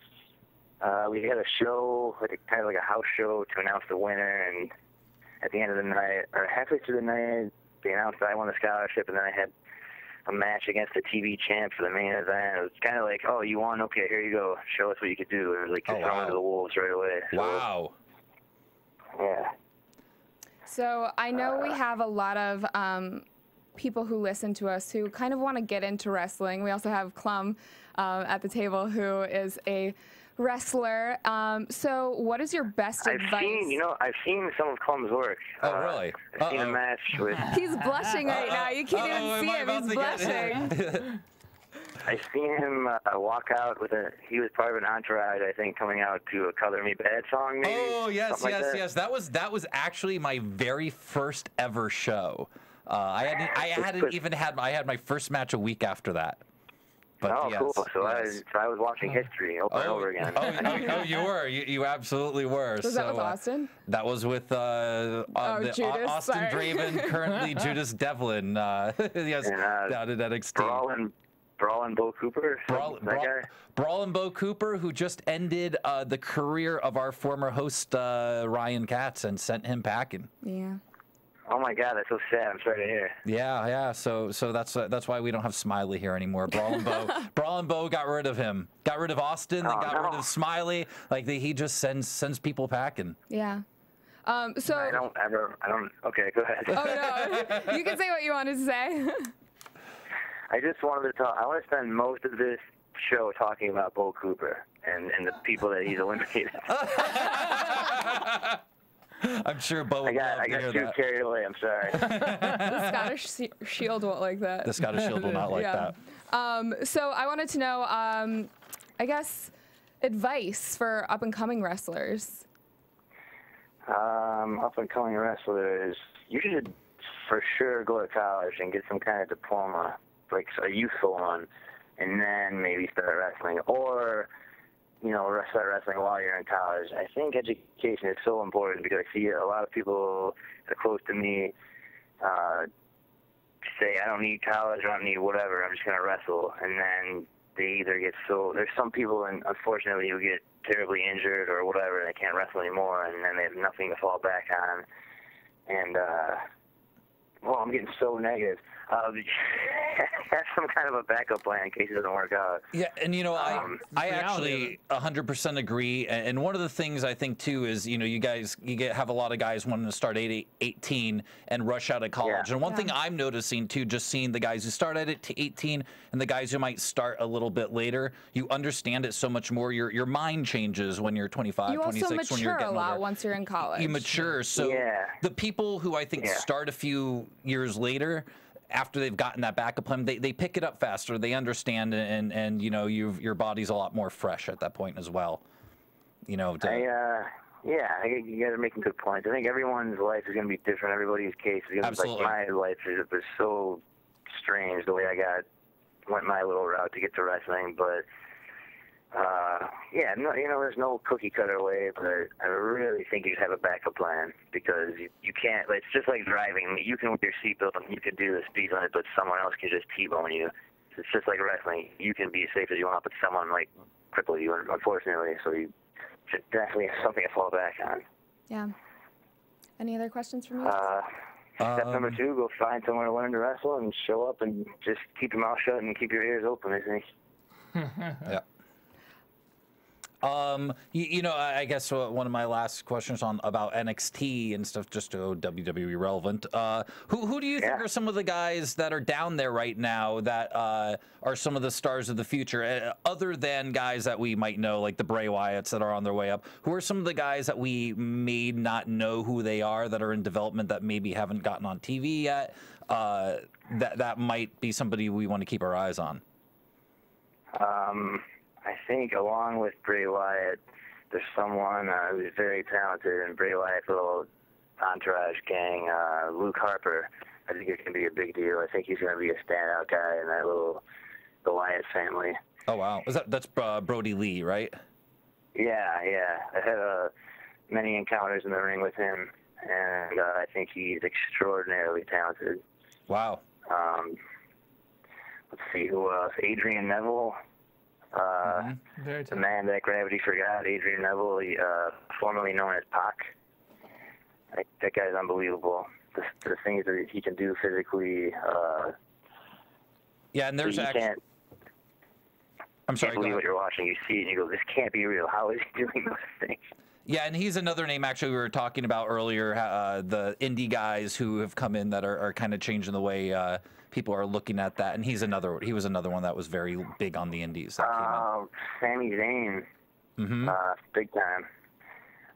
we had a show, kind of like a house show, to announce the winner. And at the end of the night, or halfway through the night, they announced that I won the scholarship, and then I had a match against the TV champ for the main event. It was kind of like, oh, you won? Okay, here you go. Show us what you could do. It was like just thrown to the wolves right away. So, wow. Yeah. So I know we have a lot of people who listen to us who kind of want to get into wrestling. We also have Clum at the table, who is a wrestler. So what is your best advice? I've seen some of Clum's work. Oh, really? I've seen a match with... He's blushing right now. You can't even see him. He's blushing. I've seen him walk out with he was part of an entourage, I think, coming out to a Color Me Bad song, maybe. Oh, yes, like yes. That was actually my very first ever show. I had my first match a week after that. But yes, cool. So I was watching history over and over again. Oh, you were. You absolutely were. Was that with Austin? That was with Judas, Austin sorry. Draven, currently Judas Devlin. Yes, down at NXT. Brawlin' Bo Cooper? Brawlin' Bo Cooper, who just ended the career of our former host, Ryan Katz, and sent him packing. Yeah. Oh my God, that's so sad. I'm sorry to hear. Yeah. So that's why we don't have Smiley here anymore. Brawlin' Bo got rid of him. Got rid of Austin. They got rid of Smiley. Like he just sends people packing. Yeah. So I don't. Okay, go ahead. Oh no, you can say what you wanted to say. I just wanted to talk. I want to spend most of this show talking about Bo Cooper and the people that he's eliminated. I'm sure Bo would love to hear too that. carried away. I'm sorry. The Scottish Shield won't like that. The Scottish Shield will not like that. So I wanted to know, I guess, advice for up-and-coming wrestlers. Up-and-coming wrestlers, you should for sure go to college and get some kind of diploma, like a youthful one, and then maybe start wrestling, or start wrestling while you're in college. I think education is so important because I see a lot of people that are close to me say, I don't need college, I don't need whatever, I'm just going to wrestle. And then they either get there's some people, and unfortunately, who get terribly injured or whatever, and they can't wrestle anymore, and then they have nothing to fall back on. And, I'm getting so negative. Have some kind of a backup plan in case it doesn't work out. Yeah, and I actually 100% agree. And one of the things I think too is you have a lot of guys wanting to start at 18 and rush out of college. And one thing I'm noticing too, just seeing the guys who start at 18 and the guys who might start a little bit later, you understand it so much more. Your mind changes when you're 25, 26, when you're getting older. You also mature a lot once you're in college. You mature. So the people who I think start a few years later, after they've gotten that backup plan, they pick it up faster. They understand, and your body's a lot more fresh at that point as well. You got to make good points. I think everyone's life is going to be different. Everybody's case is going to be like my life was so strange the way I went my little route to get to wrestling, but there's no cookie cutter way, but I really think you should have a backup plan because you can't. It's just like driving. You can wear your seatbelt and you can do the speed limit, but someone else can just T-bone you. It's just like wrestling. You can be as safe as you want, but someone might cripple you, unfortunately. So you should definitely have something to fall back on. Yeah. Any other questions from you? Step number 2: go find somewhere to learn to wrestle and show up and just keep your mouth shut and keep your ears open. I think. Yeah. I guess one of my last questions about NXT and stuff, just to WWE relevant. Who do you think are some of the guys that are down there right now that are some of the stars of the future, other than guys that we might know, like the Bray Wyatts that are on their way up? Who are some of the guys that we may not know who they are, that are in development, that maybe haven't gotten on TV yet, that might be somebody we want to keep our eyes on? I think along with Bray Wyatt, there's someone who's very talented in Bray Wyatt's little entourage gang, Luke Harper. I think it can be a big deal. I think he's going to be a standout guy in the Wyatt family. Oh, wow. That's Brody Lee, right? Yeah. I had many encounters in the ring with him, and I think he's extraordinarily talented. Wow. Let's see, who else? Adrian Neville. The man that gravity forgot, Adrian Neville, formerly known as Pac. That guy's unbelievable. the things that he can do physically. Yeah, and there's actually. I'm sorry. You can't believe what you're watching. You see it and you go, "This can't be real. How is he doing those things?" Yeah, and he's another name actually we were talking about earlier. The indie guys who have come in that are kind of changing the way people are looking at that. And he was another one that was very big on the indies. Sami Zayn, big time.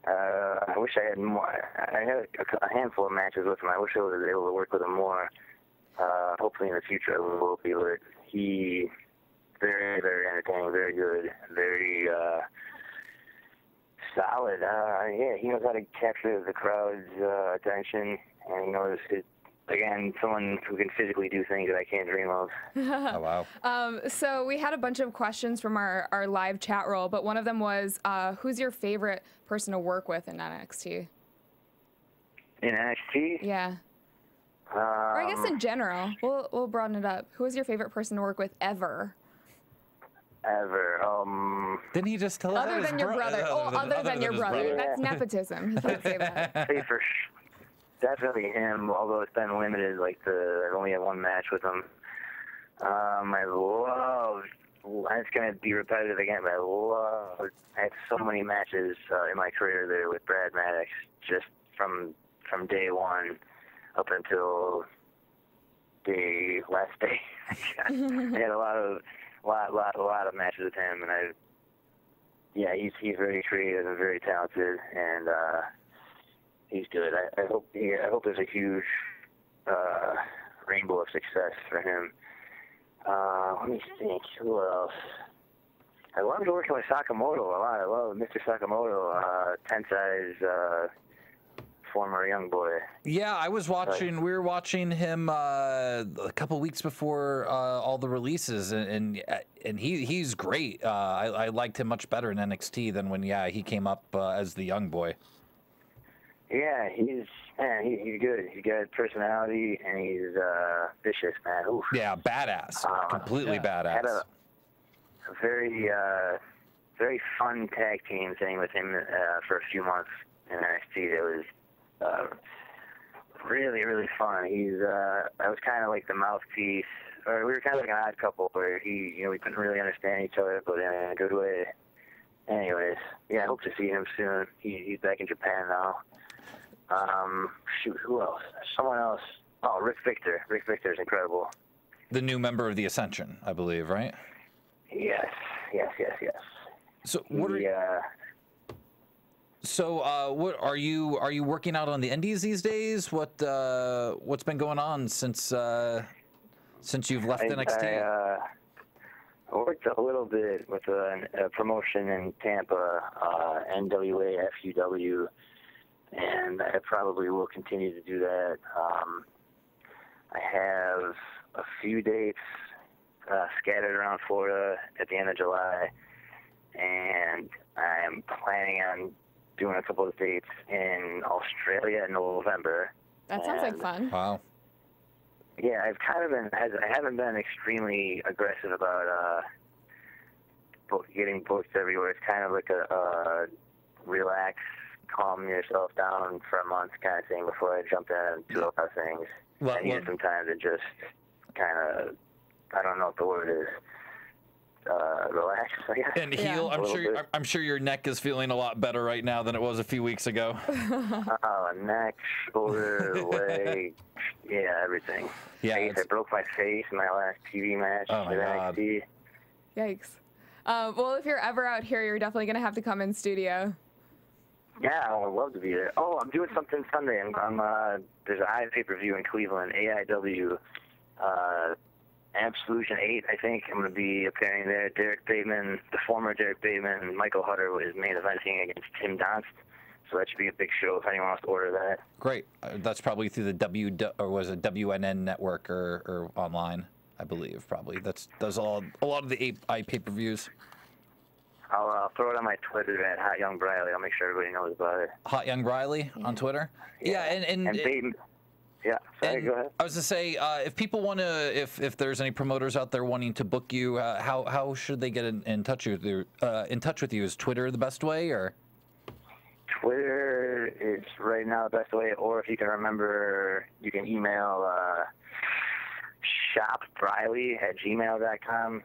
I wish I had more. I had a handful of matches with him. I wish I was able to work with him more. Hopefully in the future I will be. But he very, very entertaining, very good, very solid. Yeah, he knows how to capture the crowd's attention, and he knows again, someone who can physically do things that I can't dream of. Oh, wow. So we had a bunch of questions from our live chat roll, but one of them was, who's your favorite person to work with in NXT? In NXT? Yeah. Or I guess in general. We'll broaden it up. Who is your favorite person to work with ever? Ever. Didn't he just tell us? Other than your brother. Other than your brother. That's nepotism. You can't say that. Say for definitely him, although it's been limited. I've only had one match with him. It's going to be repetitive again, but I had so many matches in my career there with Brad Maddox, just from day one up until the last day. I had a lot of matches with him, and he's very creative and very talented, and he's good. I hope there's a huge rainbow of success for him. Let me think. Who else? I loved working with Sakamoto a lot. I love Mr. Sakamoto, Tensai's former young boy. Yeah, I was watching. We were watching him a couple weeks before all the releases, and he's great. I liked him much better in NXT than when he came up as the young boy. Yeah, he's good. He's got personality, and he's vicious, man. Oof. Yeah, badass. Completely badass. Had a very very fun tag team thing with him for a few months in NXT. It was really, really fun. I was kind of like the mouthpiece, or we were kind of like an odd couple where we couldn't really understand each other, but in a good way. Anyways, I hope to see him soon. He's back in Japan now. Shoot, who else? Someone else. Oh, Rick Victor. Rick Victor's incredible. The new member of the Ascension, I believe, right? Yes. So what what are you working out on the indies these days? What's been going on since you've left NXT? I worked a little bit with a promotion in Tampa, NWA FUW, and I probably will continue to do that. I have a few dates scattered around Florida at the end of July, and I'm planning on doing a couple of dates in Australia in November. That sounds like fun. Wow. Yeah, I haven't been extremely aggressive about getting booked everywhere. It's kind of like a relax, calm yourself down for a month kind of thing before I jump in and do a lot of things. I need some time to just kind of, I don't know what the word is, relax, I guess. And heal. I'm sure your neck is feeling a lot better right now than it was a few weeks ago. Neck, shoulder, leg, everything. Yeah, I broke my face in my last TV match with NXT. Yikes. Well, if you're ever out here, you're definitely going to have to come in studio. Yeah, I would love to be there. Oh, I'm doing something Sunday. There's a pay-per-view in Cleveland, AIW, Absolution 8, I think. I'm going to be appearing there. Derek Bateman, the former Derek Bateman, Michael Hutter was main eventing against Tim Donst. So that should be a big show if anyone wants to order that. Great. That's probably through the WNN network or online, I believe, probably. That's a lot of the pay-per-views. I'll throw it on my Twitter at Hot Young Briley. I'll make sure everybody knows about it. Hot Young Briley on Twitter? Yeah, and Bateman. Yeah, sorry, go ahead. I was to say, if people want to, if there's any promoters out there wanting to book you, how should they get in touch with you? Is Twitter the best way, or? Twitter is right now the best way, or if you can remember, you can email shopbriley@gmail.com.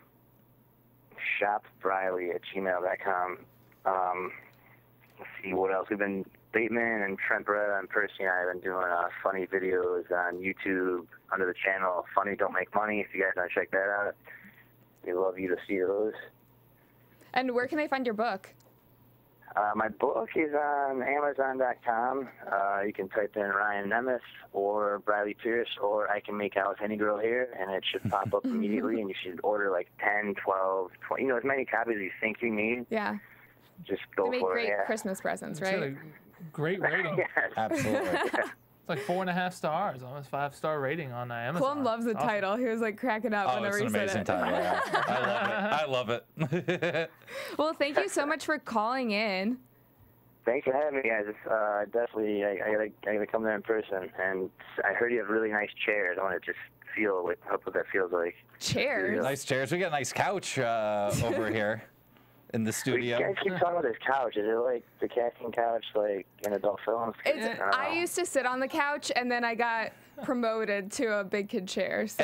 Shopbriley@gmail.com. Let's see what else. We've been, Bateman and Trent Beretta and Percy and I have been doing funny videos on YouTube under the channel Funny Don't Make Money. If you guys want to check that out, we'd love you to see those. And where can they find your book? My book is on Amazon.com. You can type in Ryan Nemeth or Briley Pierce, or I Can Make Out With Any Girl Here, and it should pop up immediately, and you should order like 10, 12, 20, as many copies as you think you need. Yeah. Just go they make for great it. Yeah. Christmas presents, It's right? got a great rating. Yes. Absolutely. It's like 4.5 stars, almost 5-star rating on Amazon. Clum loves the Awesome. title. He was like cracking up Oh, whenever it's an he said amazing it. title. Yeah. I love it. Well, thank you so much for calling in. Thanks for having me, guys. Definitely, I gotta come there in person. And I heard you have really nice chairs. I want to just feel what that feels like. Chairs. Nice chairs. We got a nice couch over here in the studio. You guys keep talking about this couch. Is it like the casting couch, like in adult films? I used to sit on the couch, and then I got promoted to a big kid chair. So.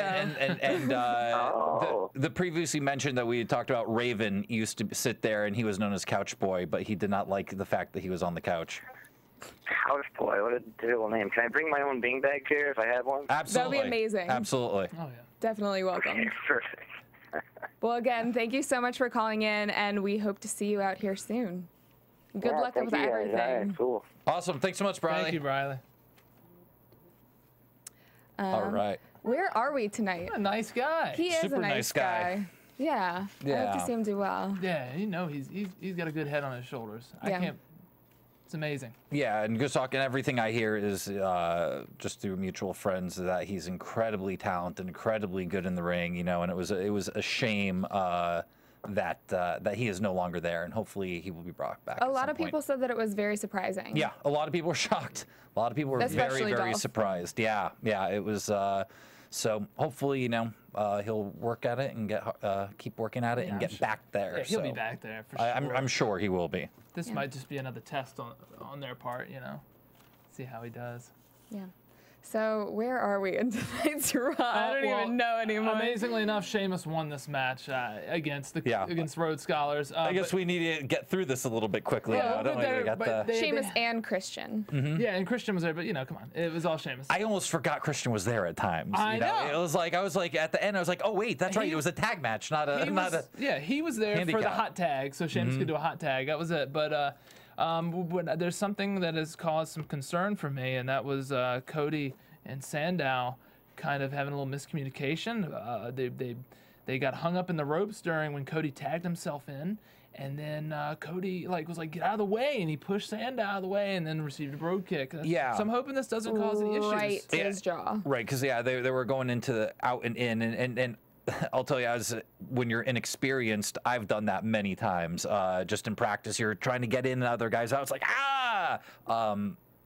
The previously mentioned that we had talked about Raven used to sit there, and he was known as Couch Boy, but he did not like the fact that he was on the couch. Couch Boy, what a terrible name. Can I bring my own beanbag chair if I have one? Absolutely. That'd be amazing. Absolutely. Oh, yeah. Definitely welcome. Okay, perfect. Well, again, thank you so much for calling in, and we hope to see you out here soon. Good luck with everything. All right, cool. Awesome. Thanks so much, Briley. Thank you, Briley. All right. Where are we tonight? A nice guy. He is Super a nice guy. Yeah. I hope to see him do well. Yeah, he's got a good head on his shoulders. Yeah. It's amazing. Yeah, and just talking, everything I hear is just through mutual friends that he's incredibly talented, incredibly good in the ring, and it was a shame that he is no longer there, and hopefully he will be brought back. A lot of people said that it was very surprising. Yeah, a lot of people were shocked. A lot of people were Especially very Dolph. surprised. Yeah, it was. So hopefully, he'll work at it and keep working at it and get back there. Yeah, he'll be back there for sure. I'm sure he will be. This might just be another test on their part, See how he does. Yeah. So where are we in tonight's Raw? I don't even know anymore. Amazingly enough, Sheamus won this match against Rhodes Scholars. I guess we need to get through this a little bit quickly. Sheamus and Christian. Mm-hmm. Yeah, and Christian was there, but come on, it was all Sheamus. I almost forgot Christian was there at times. I know. I was like at the end, I was like, oh wait, that's right. It was a tag match, not a. Yeah, he was there handicap. for the hot tag, so Sheamus could do a hot tag. That was it. But there's something that has caused some concern for me, and that was Cody and Sandow kind of having a little miscommunication. They got hung up in the ropes when Cody tagged himself in, and then Cody was like, get out of the way, and he pushed Sandow out of the way, and then received a brogue kick. Yeah. So I'm hoping this doesn't cause any issues. Right to his jaw. Right, because they were going into the out and in, and I'll tell you, when you're inexperienced, I've done that many times. Just in practice, you're trying to get in and other guys out. It's like,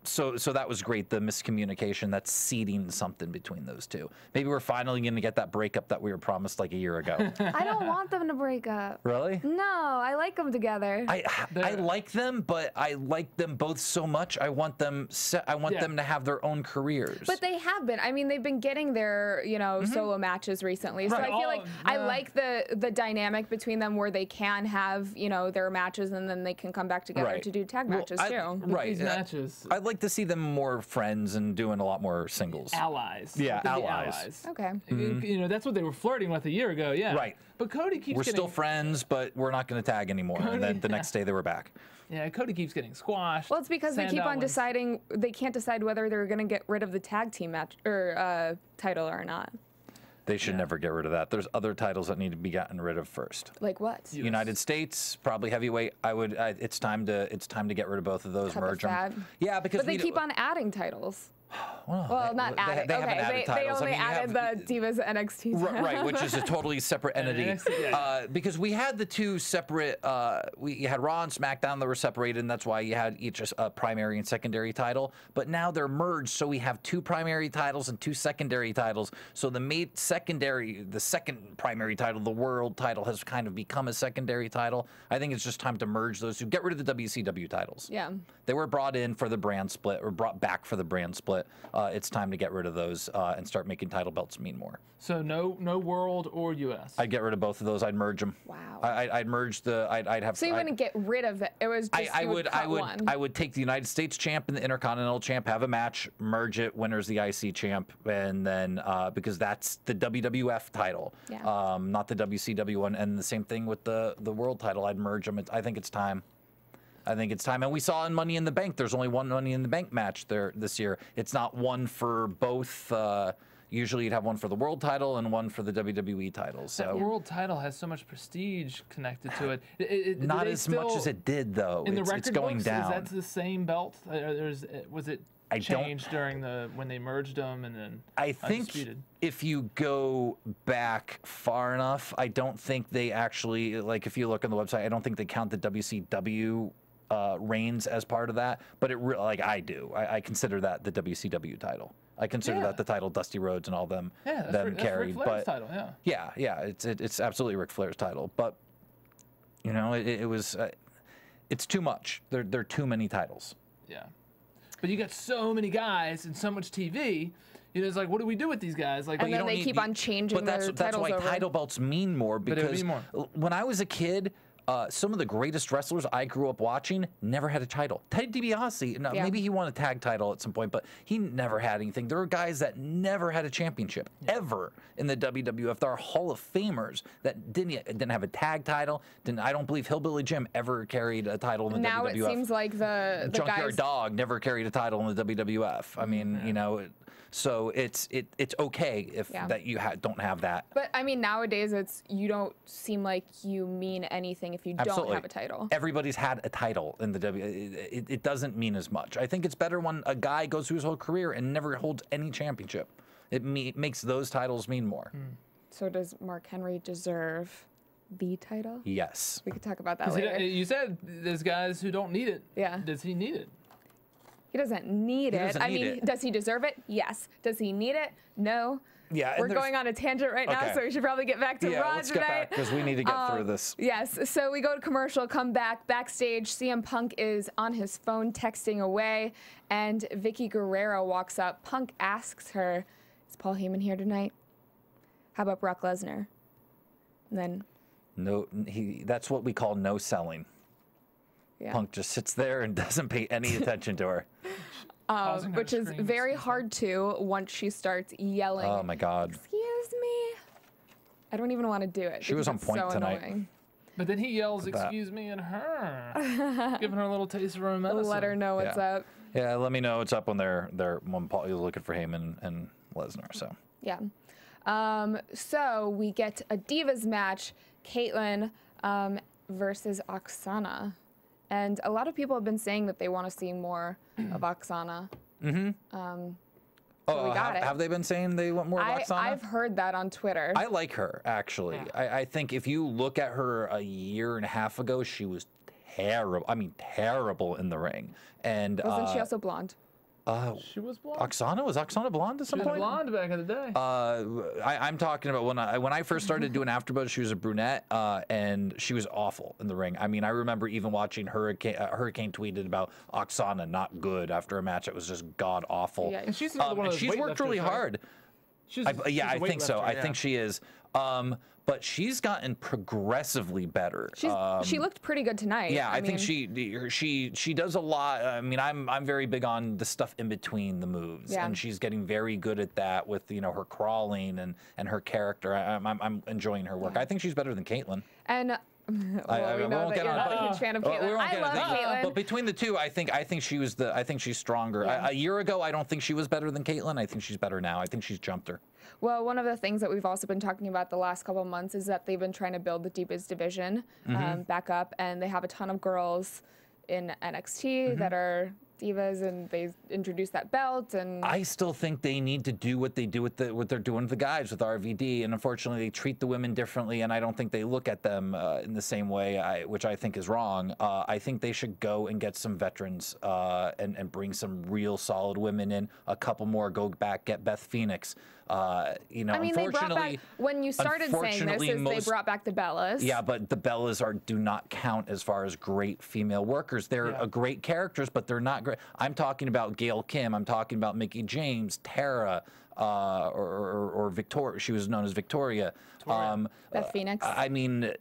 So that was great, the miscommunication that's seeding something between those two. Maybe we're finally going to get that breakup that we were promised like a year ago. I don't want them to break up. Really? No, I like them together. I like them, but I like them both so much. I want them them to have their own careers. But they have been. I mean, they've been getting their solo matches recently. So I feel like I like the dynamic between them where they can have their matches and then they can come back together to do tag matches too. Right. These matches. I'd like to see them more friends and doing a lot more singles. Allies. Yeah, allies. Okay. That's what they were flirting with a year ago. Yeah. Right. But Cody keeps. We're still friends, but we're not going to tag anymore. And then the next day they were back. Yeah, Cody keeps getting squashed. Well, it's because they keep on deciding. They can't decide whether they're going to get rid of the tag team match or title or not. They should never get rid of that. There's other titles that need to be gotten rid of first. Like what? United States, probably heavyweight. It's time to get rid of both of those. Cut merge the them. fat. Yeah, because But they keep on adding titles. Well, not added. They only added the Divas NXT. Right, which is a totally separate entity. Because we had the two separate, we had Raw and SmackDown that were separated, and that's why you had each a primary and secondary title. But now they're merged, so we have 2 primary titles and 2 secondary titles. So the second primary title, the world title, has kind of become a secondary title. I think it's just time to merge those two. Get rid of the WCW titles. Yeah. They were brought in for the brand split, or brought back for the brand split. It's time to get rid of those and start making title belts mean more. So no world or U.S. I'd get rid of both of those. I'd merge them. Wow. I'd merge the. I'd have. So you wouldn't get rid of it. It was just I would take the United States champ and the Intercontinental champ, have a match, merge it. Winner's the IC champ, and then because that's the WWF title, not the WCW one. And the same thing with the world title. I'd merge them. I think it's time. And we saw in Money in the Bank, there's only one Money in the Bank match there this year. It's not one for both. Usually you'd have one for the world title and one for the WWE title. So that world title has so much prestige connected to it. Not as much as it did, though. In the record it's going books, down. Is that the same belt? Was it changed during when they merged them and then I think if you go back far enough, I don't think they actually, like if you look on the website, I don't think they count the WCW reigns as part of that, but like I do. I consider that the WCW title. I consider that the title Dusty Rhodes and all them carried. Ric Flair's title, it's absolutely Ric Flair's title. But you know, it was it's too much. There are too many titles. Yeah, but you got so many guys and so much TV. You know, it's like, what do we do with these guys? Like, and then they keep on changing their titles. That's why title belts mean more, because when I was a kid, some of the greatest wrestlers I grew up watching never had a title. Ted DiBiase, maybe he won a tag title at some point, but he never had anything. There were guys that never had a championship ever in the WWF. There are Hall of Famers that didn't have a tag title. I don't believe Hillbilly Jim ever carried a title in the WWF. Now it seems like the Junkyard guys... Dog never carried a title in the WWF. I mean, you know. So it's okay if that you don't have that. But I mean, nowadays you don't seem like you mean anything if you don't have a title. Everybody's had a title in the it doesn't mean as much. I think it's better when a guy goes through his whole career and never holds any championship. It makes those titles mean more. So does Mark Henry deserve the title? Yes. We could talk about that later. You said there's guys who don't need it. Yeah. Does he need it? He doesn't need it. I mean, does he deserve it? Yes. Does he need it? No. Yeah, we're going on a tangent right now, so we should probably get back to Raw let's get back because we need to get through this. Yes. So we go to commercial, come back. Backstage, CM Punk is on his phone texting away, and Vicky Guerrero walks up. Punk asks her, "Is Paul Heyman here tonight? How about Brock Lesnar?" And then that's what we call no selling. Yeah. Punk just sits there and doesn't pay any attention to her. Which is very hard to once she starts yelling. Oh my God. Excuse me. I don't even want to do it. She was on point tonight. Annoying. But then he yells, "Excuse me," at her, giving her a little taste of her medicine. Let her know what's up. Yeah, let me know what's up when when Paul is looking for Heyman and Lesnar. So yeah. So we get a Divas match, Caitlyn versus Oksana. And a lot of people have been saying that they want to see more of Oksana. Mm-hmm. So we got it. Have they been saying they want more of Oksana? I've heard that on Twitter. I like her, actually. Yeah. I think if you look at her a year and a half ago, she was terrible. I mean, terrible in the ring. And wasn't she also blonde? She was blonde. Was Oksana blonde at some point? She was blonde back in the day. I'm talking about when I first started doing AfterBuzz, she was a brunette, and she was awful in the ring. I mean, I remember even watching Hurricane tweeted about Oksana not good after a match. It was just god awful. Yeah, and she's one of those she's worked really hard. I think so. I think she is. But she's gotten progressively better. She looked pretty good tonight. Yeah, I think she does a lot. I mean, I'm very big on the stuff in between the moves, and she's getting very good at that with her crawling and her character. I'm enjoying her work. I think she's better than Caitlyn. And we know that you're not a huge fan of Caitlyn. I love Caitlyn. But between the two, I think she's stronger. Yeah. A year ago, I don't think she was better than Caitlyn. I think she's better now. I think she's jumped her. Well, one of the things that we've also been talking about the last couple of months is that they've been trying to build the Divas division back up, and they have a ton of girls in NXT that are Divas, and they introduced that belt. And I still think they need to do what they do with what they're doing with the guys with RVD, and unfortunately they treat the women differently, and I don't think they look at them in the same way, which I think is wrong. I think they should go and get some veterans and bring some real solid women in. A couple more. Go back, get Beth Phoenix. You know, I mean, they brought back, when you started saying this, they brought back the Bellas. Yeah, but the Bellas do not count as far as great female workers. They're great characters, but they're not great. I'm talking about Gail Kim. I'm talking about Mickie James, Tara, or Victoria. She was known as Victoria. Beth Phoenix. I mean,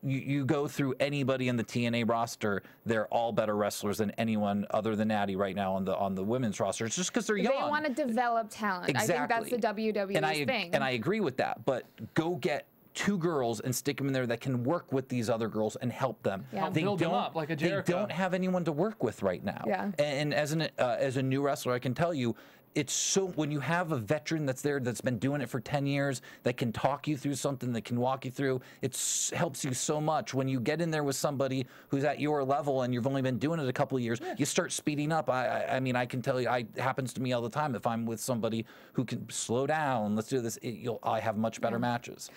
you go through anybody in the TNA roster, they're all better wrestlers than anyone other than Natty right now on the women's roster. It's just because they're young. They want to develop talent. Exactly. I think that's the WWE's thing. And I agree with that. But go get 2 girls and stick them in there that can work with these other girls and help them. Yeah. Build them up like a Jericho. They don't have anyone to work with right now. Yeah. And as a new wrestler, I can tell you, it's so, when you have a veteran that's there that's been doing it for 10 years, that can talk you through something, that can walk you through, it helps you so much. When you get in there with somebody who's at your level and you've only been doing it a couple of years, you start speeding up. I mean, I can tell you, it happens to me all the time. If I'm with somebody who can slow down, let's do this, I have much better matches.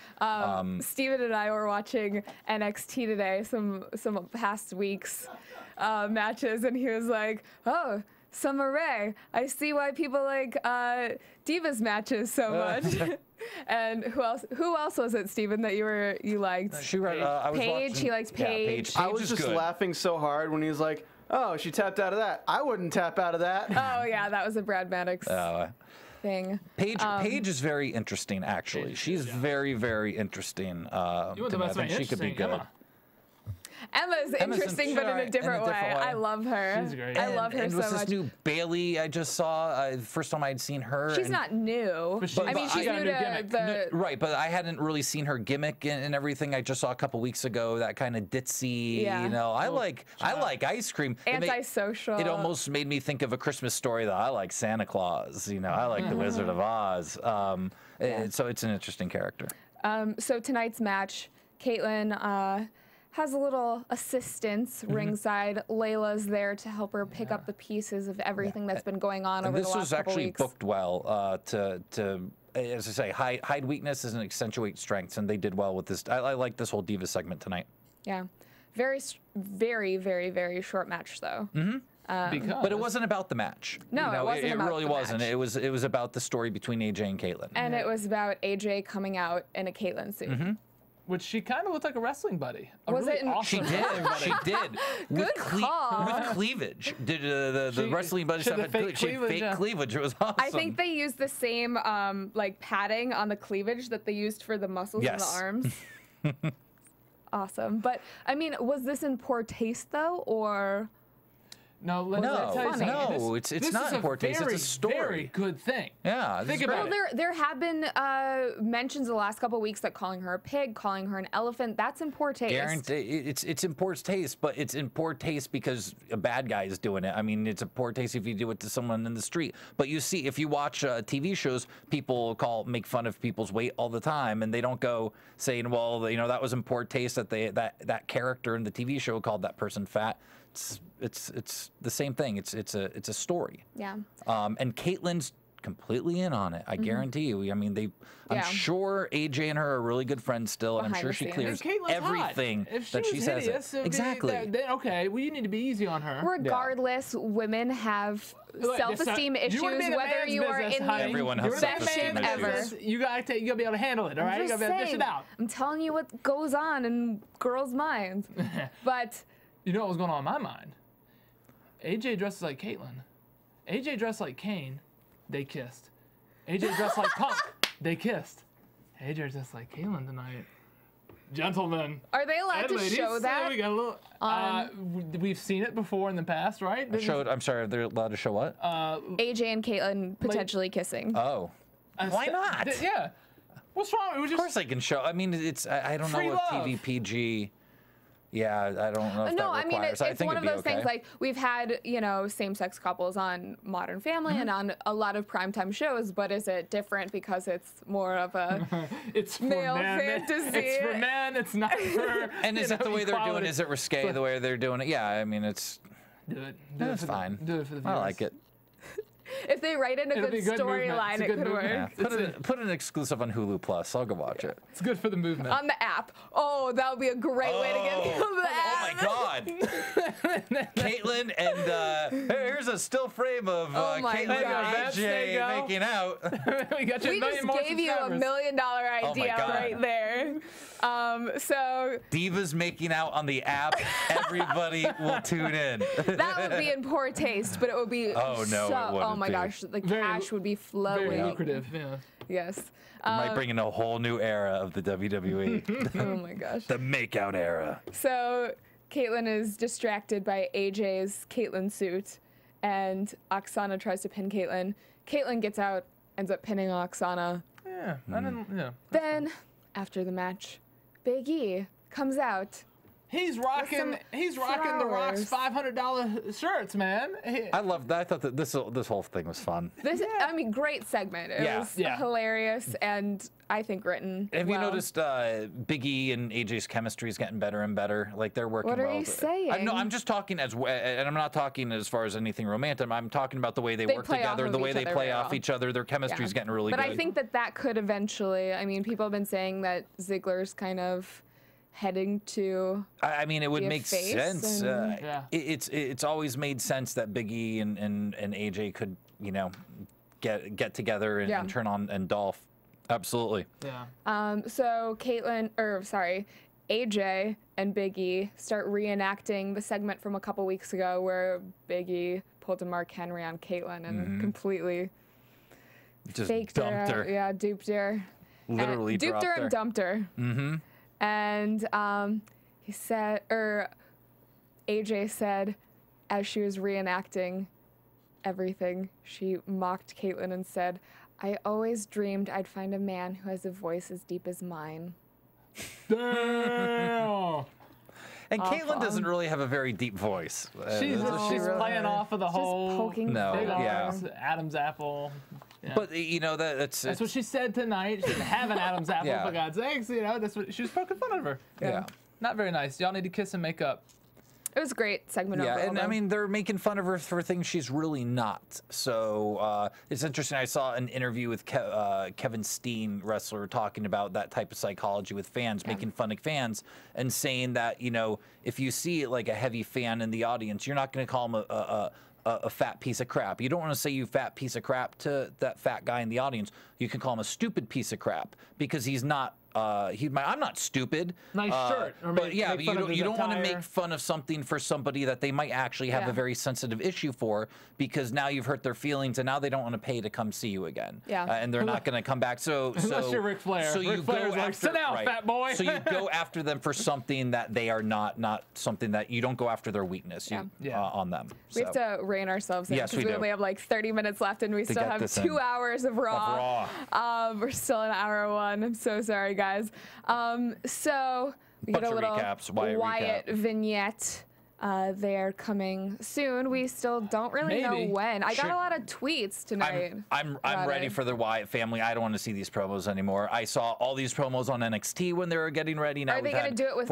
Steven and I were watching NXT today, some past weeks matches, and he was like, oh, Summer Rae, I see why people like Divas matches so much. And who else was it, Steven, that you liked? She I was Paige. watching, He likes Paige. I was just laughing so hard when he was like, "Oh, she tapped out of that. I wouldn't tap out of that." Oh yeah, that was a Brad Maddox thing. Paige is very interesting, actually. She's very, very interesting. I think she could be good. Emma's interesting, but in a different way. I love her. She's great. I love her so much. This new Bailey I just saw, first time I'd seen her. She's not new. I mean, she's new to the... Right, but I hadn't really seen her gimmick and everything. I just saw a couple weeks ago, that kind of ditzy, you know. I like ice cream. Antisocial. It almost made me think of A Christmas Story, though. I like Santa Claus, you know. I like The Wizard of Oz. So it's an interesting character. So tonight's match, Caitlyn has a little assistance ringside. Layla's there to help her pick up the pieces of everything that's been going on over the last couple weeks. This was actually booked well to as I say, hide weaknesses and accentuate strengths, and they did well with this. I like this whole Diva segment tonight. Yeah. Very, very, very, very short match, though. But it wasn't about the match. No, you know, it wasn't about really the wasn't. match. It was about the story between AJ and Caitlyn. And it was about AJ coming out in a Caitlyn suit. Which she kind of looked like a wrestling buddy. Was really it? Awesome She did. Good call. With cleavage. Did the wrestling buddy stuff had fake cleavage. It was awesome. I think they used the same like padding on the cleavage that they used for the muscles in the arms. Awesome. But I mean, was this in poor taste though, or? No, let me tell you something. No, it's not in poor taste. It's a story. Very good thing. Yeah, think about it. There have been mentions the last couple of weeks that calling her a pig, calling her an elephant, that's in poor taste. It's in poor taste, but it's in poor taste because a bad guy is doing it. I mean, it's a poor taste if you do it to someone in the street. But you see, if you watch TV shows, people make fun of people's weight all the time, and they don't go saying, well, you know, that was in poor taste that that character in the TV show called that person fat. It's the same thing. It's a story. Yeah. And Caitlyn's completely in on it. I guarantee you. I mean, I'm sure AJ and her are really good friends still, and I'm sure she clears everything that she says. Exactly. Then, okay, well, you need to be easy on her. Regardless, women have self-esteem issues, whether you are in the best shape ever. You gotta be able to handle it. All right, you gotta be able to dish it out. I'm telling you what goes on in girls' minds, but. You know what was going on in my mind? AJ dresses like Caitlyn. AJ dressed like Kane. They kissed. AJ dressed like Punk. They kissed. AJ dressed like Caitlyn tonight. Gentlemen. Are they allowed to show that? We got a little, we've seen it before in the past, right? I'm sorry, they're allowed to show what? AJ and Caitlyn potentially kissing. Oh. Why not? Yeah. What's wrong? Of course they can show. I mean, I don't know what TV PG... Yeah, I don't know if that requires. I mean, it's one of those things, like, we've had, you know, same-sex couples on Modern Family and on a lot of primetime shows, but is it different because it's more of a male fantasy? It's for men, it's not for, And is that the way they're doing it? Is it risque the way they're doing it? Yeah, I mean, it's... Do it. That's fine. Do it for the viewers. I like it. If they write in a good movement. storyline, It's a it good could movement. work. Yeah. Put an exclusive on Hulu Plus. I'll go watch it. It's good for the movement. On the app. Oh, that would be a great way to get people to the app. Oh my God. Caitlyn and here's a still frame of Caitlyn and AJ making out. We got you We just gave you $1 million idea right there. So Divas making out on the app. Everybody will tune in. that would be in poor taste, but it would be Oh, no, so, it wouldn't oh my be. gosh, the cash would be flowing. Very lucrative, yeah. Yes. Might bring in a whole new era of the WWE. Oh my gosh. The makeout era. So Caitlyn is distracted by AJ's Caitlyn suit, and Oksana tries to pin Caitlyn. Caitlyn gets out, ends up pinning Oksana. Yeah, I didn't, yeah. Then, after the match, Big E comes out. He's rocking the Rock's flowers. $500 shirts, man. I loved that. I thought that this whole thing was fun. I mean, great segment. It was hilarious and I think written Have you well. noticed Big E and AJ's chemistry is getting better and better? Like they're working well. What are you saying? I'm just talking and I'm not talking as far as anything romantic. I'm talking about the way they work together, the way they play off each other. Their chemistry is getting really good. But I think that could eventually, I mean, people have been saying that Ziggler's kind of heading to I mean, it would make sense. It's always made sense that Big E and AJ could, get together and turn on and Dolph. Absolutely. Yeah. So AJ and Big E start reenacting the segment from a couple weeks ago where Big E pulled a Mark Henry on Caitlyn and completely just faked dumped her. Yeah, duped her. Literally duped her and dumped her. Mm-hmm. And he said, or AJ said, as she was reenacting everything, she mocked Caitlyn and said, "I always dreamed I'd find a man who has a voice as deep as mine." Damn. And Caitlyn doesn't really have a very deep voice. She's playing off of the whole poking Adam's apple. Yeah. But that's what she said tonight. She didn't have an Adam's apple, for God's sakes. That's what she was poking fun of her. Yeah. Not very nice. Y'all need to kiss and make up. It was a great segment overall. Yeah, and I mean, they're making fun of her for things she's really not. So it's interesting. I saw an interview with Kevin Steen, wrestler, talking about that type of psychology with fans, making fun of fans, and saying that, if you see like a heavy fan in the audience, you're not going to call him a fat piece of crap. You don't want to say you fat piece of crap to that fat guy in the audience. You can call him a stupid piece of crap because he's not. I'm not stupid. Nice shirt. Or but you don't want to make fun of something for somebody that they might actually have a very sensitive issue for, because now you've hurt their feelings and now they don't want to pay to come see you again. Yeah. And they're not going to come back. Unless you're Ric Flair. So Ric Flair's like, sit down, fat boy. So you go after them for something that they are not something that you don't go after their weakness on them. We have to rein ourselves in because we only have like 30 minutes left and we still have 2 hours of Raw. We're still in hour 1. I'm so sorry, guys. So we get a little Wyatt vignette. They're coming soon. We still don't really know when. I got a lot of tweets tonight. I'm ready for the Wyatt family. I don't want to see these promos anymore. I saw all these promos on NXT when they were getting ready. Now are they going to do it with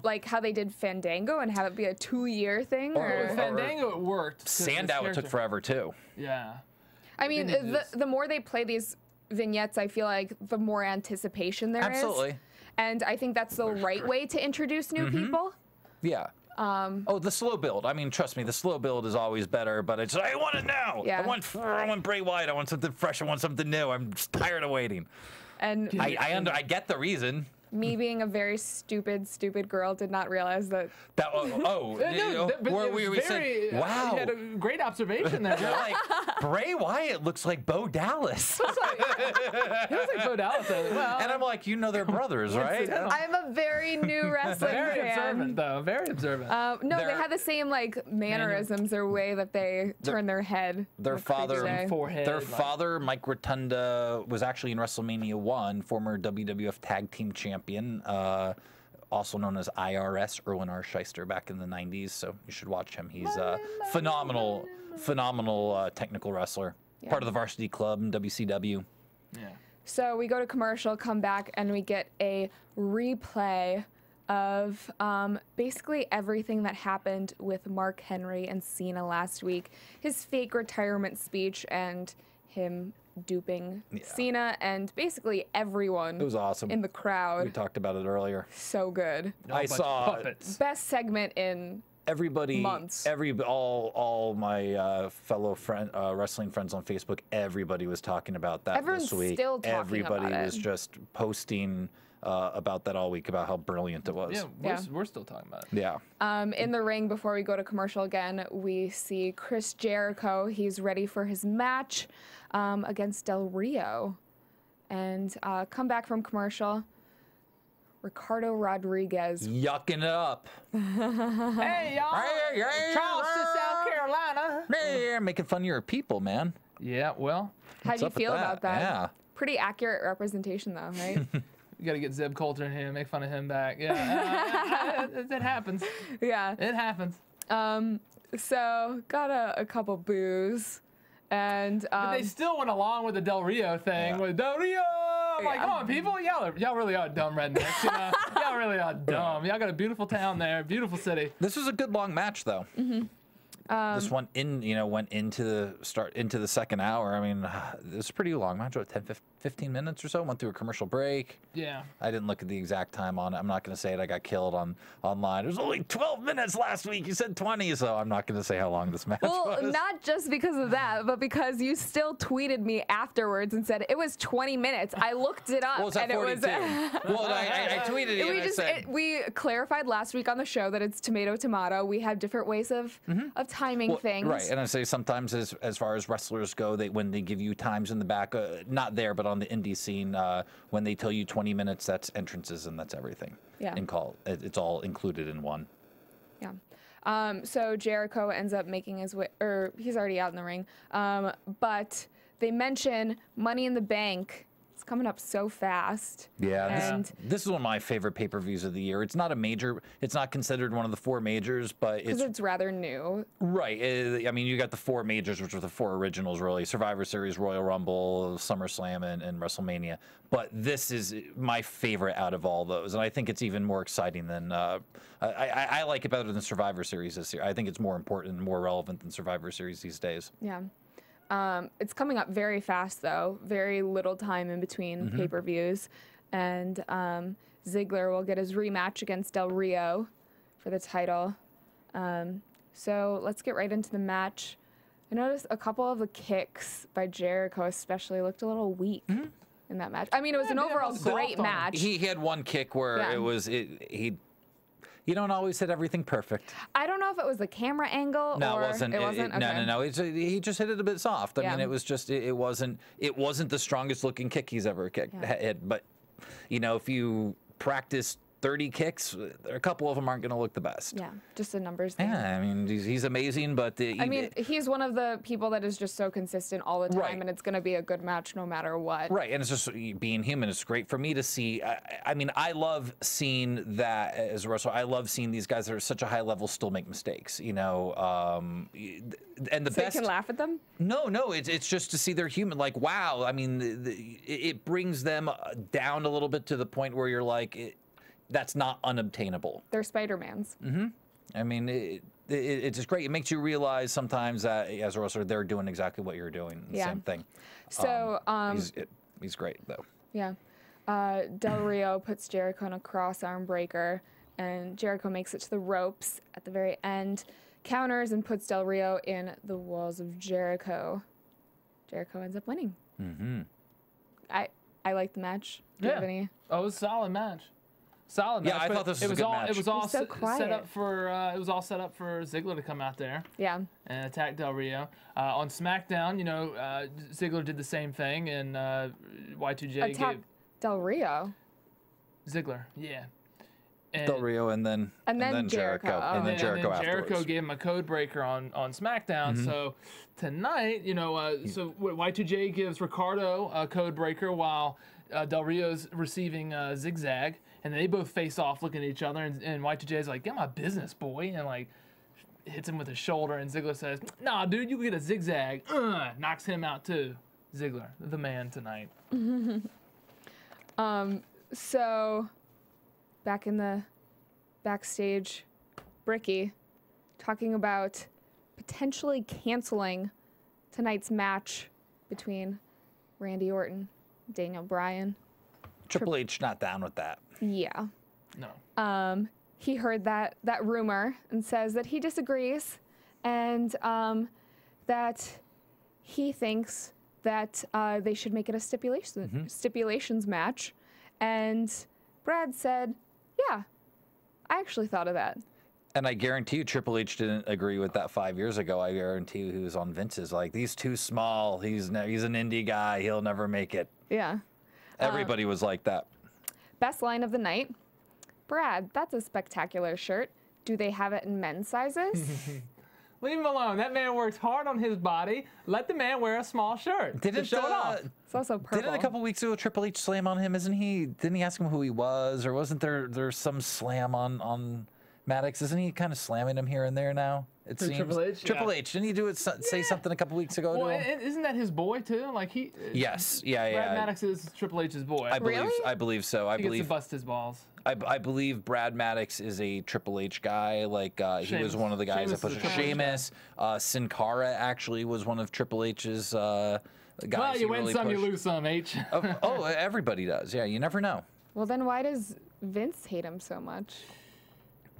like how they did Fandango and have it be a 2-year thing? Or Fandango, it worked. Sandow, it took forever too. Yeah. I mean, the more they play these vignettes, I feel like the more anticipation there is. Absolutely. And I think that's the right way to introduce new people. Yeah. The slow build. I mean, trust me, the slow build is always better, but it's, I want it now. Yeah. I want Bray Wyatt. I want something fresh. I want something new. I'm just tired of waiting. And I get the reason. Me being a very stupid girl did not realize that. Where we said, wow. You had a great observation there. You're like, Bray Wyatt looks like Bo Dallas. He looks like Bo Dallas. Well, and I'm like, they're brothers, right? I'm a very new wrestling Very fan. observant, though. Very observant. No, they had the same mannerisms or way that they turn their head. Their father, Mike Rotunda, was actually in WrestleMania 1, former WWF Tag Team Champion. Also known as IRS, Erwin R. Shyster, back in the 90s. So you should watch him. He's a phenomenal technical wrestler. Yeah. Part of the Varsity Club in WCW. Yeah. So we go to commercial, come back, and we get a replay of basically everything that happened with Mark Henry and Cena last week. His fake retirement speech and him duping Cena and basically everyone. It was awesome. In the crowd. We talked about it earlier. So good. I saw best segment in everybody, months. All my fellow wrestling friends on Facebook, everybody was talking about that Everyone's this week. Still talking everybody about was it. just posting about that all week, about how brilliant it was. Yeah, we're still talking about it. Yeah. In the ring, before we go to commercial again, we see Chris Jericho. He's ready for his match against Del Rio. And come back from commercial. Ricardo Rodriguez. Yucking it up. Hey, y'all. Charleston, South Carolina. Yeah, making fun of your people, man. Yeah, well. How do you feel about that? Yeah. Pretty accurate representation, though, right? You got to get Zeb Coulter in here, make fun of him back. Yeah, it happens. Yeah. It happens. So, got a couple boos. And but they still went along with the Del Rio thing. With Del Rio! I'm like, come on, people. Y'all really are dumb rednecks. You know? Y'all really are dumb. Y'all got a beautiful town there, beautiful city. This was a good long match, though. This one went into the second hour. I mean, it was a pretty long match. What, 10, 15 minutes or so? Went through a commercial break. Yeah. I didn't look at the exact time on it. I'm not going to say it. I got killed online. It was only 12 minutes last week. You said 20, so I'm not going to say how long this match was. Well, not just because of that, but because you still tweeted me afterwards and said it was 20 minutes. I looked it up. Well, it's at 42. Well, I tweeted it. We clarified last week on the show that it's tomato. We have different ways of timing things. Right, and I say sometimes as far as wrestlers go, when they give you times in the back, not there, but on the indie scene, when they tell you 20 minutes, that's entrances and that's everything. Yeah. And it's all included in one. Yeah. So Jericho ends up making his way, or he's already out in the ring. But they mention Money in the Bank. It's coming up so fast. Yeah, this is one of my favorite pay-per-views of the year. It's not a major. It's not considered one of the 4 majors, but it's rather new. Right. I mean, you got the 4 majors, which are the 4 originals, really: Survivor Series, Royal Rumble, SummerSlam, and WrestleMania. But this is my favorite out of all those, and I think it's even more exciting than. I like it better than Survivor Series this year. I think it's more important and more relevant than Survivor Series these days. Yeah. It's coming up very fast, though. Very little time in between pay-per-views. And Ziggler will get his rematch against Del Rio for the title. So let's get right into the match. I noticed a couple of the kicks by Jericho especially looked a little weak in that match. I mean, it was an overall great match. He had one kick where you don't always hit everything perfect. I don't know if it was the camera angle no, or it wasn't. Okay. No. He just hit it a bit soft. I mean, it was just it wasn't the strongest looking kick he's ever hit. But if you practice 30 kicks, a couple of them aren't going to look the best. Yeah, just a numbers thing. Yeah, I mean, he's amazing, but he's one of the people that is just so consistent all the time, right. And it's going to be a good match no matter what. Right, and it's just being human. It's great for me to see. I mean, I love seeing that as a wrestler. I love seeing these guys that are such a high level still make mistakes. And the so best. You can laugh at them? No, it's just to see they're human. Like, wow. I mean, it brings them down a little bit to the point where you're like. That's not unobtainable. They're Spider-Mans. I mean, it's just great. It makes you realize sometimes that as a wrestler, they're doing exactly what you're doing. Same thing. So he's great though. Yeah. Del Rio puts Jericho in a cross-arm breaker, and Jericho makes it to the ropes at the very end, counters and puts Del Rio in the walls of Jericho. Jericho ends up winning. I like the match. Do you have any? Oh, it was a solid match. Solid match. Yeah, I thought this was a good match. It was all so set up for. It was all set up for Ziggler to come out there. Yeah. And attack Del Rio. On SmackDown, Ziggler did the same thing, and Y2J attack Del Rio. Ziggler, yeah. And Del Rio and then Jericho. And then Jericho afterwards. Jericho gave him a code breaker on SmackDown. So tonight, so Y2J gives Ricardo a code breaker while Del Rio's receiving Zigzag, and they both face off looking at each other, and Y2J's like, get my business, boy, and like hits him with his shoulder, and Ziggler says, nah, dude, you can get a Zigzag. Knocks him out too. Ziggler, the man tonight. So back in the backstage Bricky talking about potentially canceling tonight's match between Randy Orton, Daniel Bryan. Triple H not down with that. Yeah. No. He heard that rumor and says that he disagrees, and that he thinks that they should make it a stipulations match. And Brad said, "Yeah, I actually thought of that." And I guarantee you Triple H didn't agree with that 5 years ago. I guarantee you he was on Vince's like, he's too small. He's an indie guy. He'll never make it. Yeah. Everybody was like that. Best line of the night. Brad, that's a spectacular shirt. Do they have it in men's sizes? Leave him alone. That man works hard on his body. Let the man wear a small shirt. Didn't show it off. It's also purple. Didn't a couple weeks ago Triple H slam on him? Didn't he ask him who he was, or wasn't there some slam on Maddox? Isn't he kind of slamming him here and there now? It seems. Triple H. Triple H. Didn't he do it? Say something a couple weeks ago? Well, to him? isn't that his boy too? Like he. Yes. Yeah. Brad Maddox is Triple H's boy. I believe so. He gets to bust his balls. I believe Brad Maddox is a Triple H guy. Like he was one of the guys that pushed Sheamus. Sin Cara actually was one of Triple H's guys. Well, you win really some, pushed. you lose some, H. Oh, everybody does. Yeah, you never know. Well, then why does Vince hate him so much?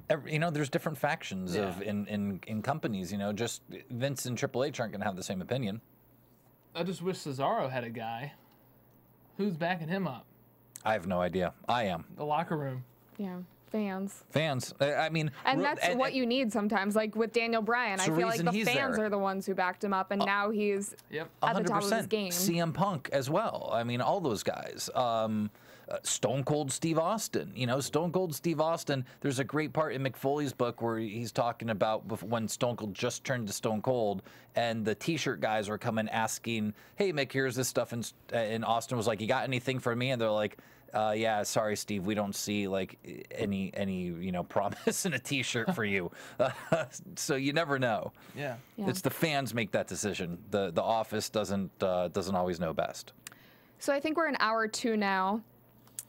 There's different factions in companies. Just Vince and Triple H aren't going to have the same opinion. I just wish Cesaro had a guy. Who's backing him up? I have no idea. I am. The locker room. Yeah, fans. I mean, and that's what you need sometimes. Like with Daniel Bryan, I feel like the fans are the ones who backed him up, and now he's at the top of his game. CM Punk as well. I mean, all those guys. Stone Cold Steve Austin. Stone Cold Steve Austin, there's a great part in Mick Foley's book where he's talking about when Stone Cold just turned to Stone Cold, and the T-shirt guys were coming asking, "Hey, Mick, here's this stuff," and Austin was like, "You got anything for me?" And they're like, "Yeah, sorry, Steve, we don't see like any promise in a T-shirt for you." So you never know. Yeah. It's the fans make that decision. The office doesn't always know best. So I think we're in hour 2 now.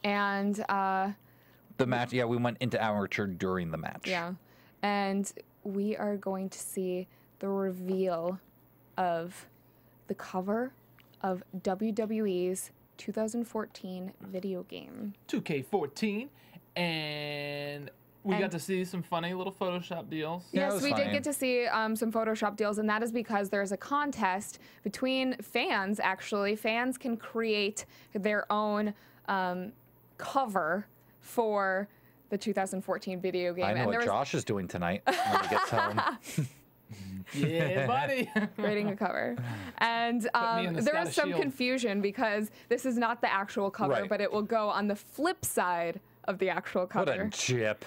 And the match, we went into amateur during the match. Yeah. And we are going to see the reveal of the cover of WWE's 2014 video game. 2K14. And we got to see some funny little Photoshop deals. Yes, we did get to see some Photoshop deals, and that is because there's a contest between fans, actually. Fans can create their own cover for the 2014 video game. I know what Josh is doing tonight when he gets home. Yeah, buddy. Creating a cover. And there is some confusion because this is not the actual cover, but it will go on the flip side of the actual cover. What a chip.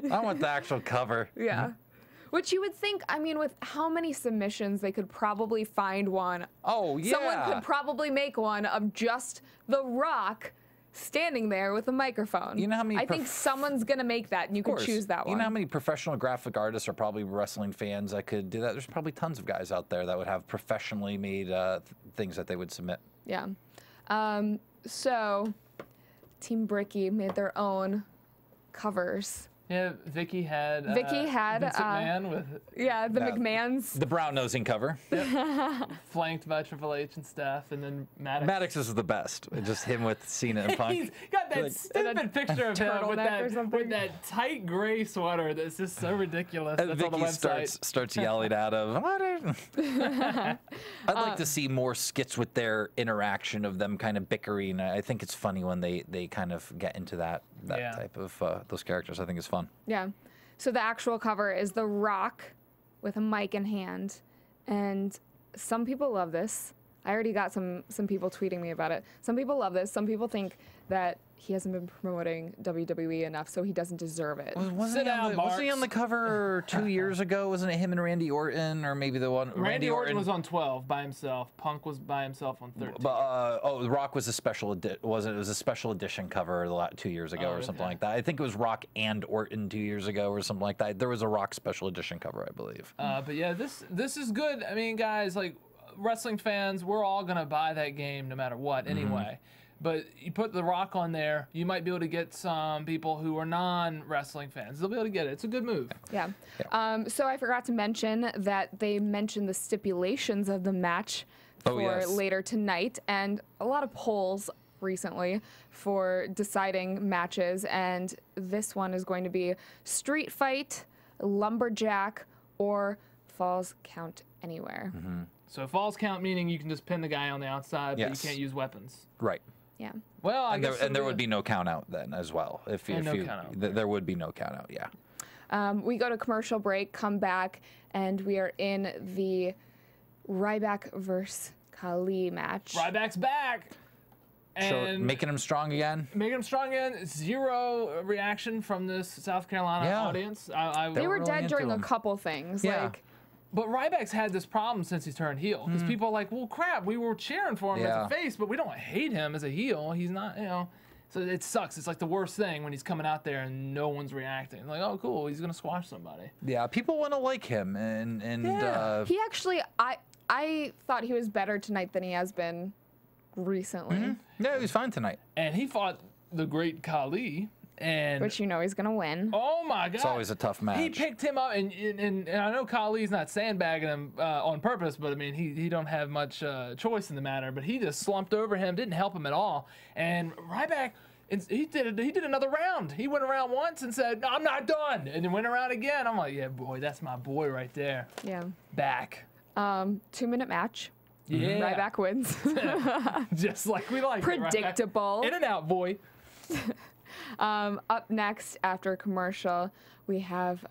I want the actual cover. Yeah. Which you would think, I mean, with how many submissions, they could probably find one. Oh, yeah. Someone could probably make one of just The Rock standing there with a microphone. You know how many? I think someone's gonna make that, and you can choose that one. You know how many professional graphic artists are probably wrestling fans that could do that? There's probably tons of guys out there that would have professionally made things that they would submit. Yeah. So, Team Bricky made their own covers. Yeah, Vicky had Vince McMahon with the McMahons. The brown nosing cover. Yep. Flanked by Triple H and stuff, and then Maddox. Maddox is the best. Just him with Cena and Punk. He's got that stupid picture of him with that tight gray sweater that's just so ridiculous. And that's Vicky on the website. starts yelling at him. I'd like to see more skits with their interaction of them kind of bickering. I think it's funny when they kind of get into that type of those characters. I think it's fun. Yeah. So the actual cover is The Rock with a mic in hand. And some people love this. I already got some people tweeting me about it. Some people love this. Some people think that he hasn't been promoting WWE enough, so he doesn't deserve it. Wasn't he on the cover 2 years ago? Wasn't it him and Randy Orton, or maybe the one? Randy Orton was on 12 by himself. Punk was by himself on 13. The Rock was a special It was a special edition cover 2 years ago or something like that. I think it was Rock and Orton 2 years ago or something like that. There was a Rock special edition cover, I believe. But yeah, this is good. I mean, guys, like wrestling fans, we're all gonna buy that game no matter what anyway. But you put The Rock on there, you might be able to get some people who are non-wrestling fans. They'll be able to get it. It's a good move. Yeah. So I forgot to mention that they mentioned the stipulations of the match for later tonight, and a lot of polls recently for deciding matches, and this one is going to be street fight, lumberjack, or falls count anywhere. So falls count meaning you can just pin the guy on the outside, but you can't use weapons. Right. Yeah. Well, I and guess there would be no count out then as well. There would be no count out. Yeah. We go to commercial break, come back, and we are in the Ryback versus Khali match. Ryback's back. And making him strong again. Making him strong again. Zero reaction from this South Carolina audience. They were dead during a couple things. But Ryback's had this problem since he turned heel. Because people are like, well, crap, we were cheering for him as a face, but we don't hate him as a heel. He's not, you know. So it sucks. It's like the worst thing when he's coming out there and no one's reacting. Like, oh, cool, he's going to squash somebody. Yeah, people want to like him. And he actually, I thought he was better tonight than he has been recently. Yeah, he was fine tonight. And he fought the great Khali. Which you know he's going to win. Oh, my God. It's always a tough match. He picked him up, and I know Khali's not sandbagging him on purpose, but, I mean, he don't have much choice in the matter. But he just slumped over him, didn't help him at all. And Ryback, he did another round. He went around once and said, no, I'm not done. And then went around again. I'm like, yeah, boy, that's my boy right there. Yeah. Back. 2-minute match. Yeah. Ryback wins. Just like we like Predictable. It, in and out, boy. Up next, after commercial, we have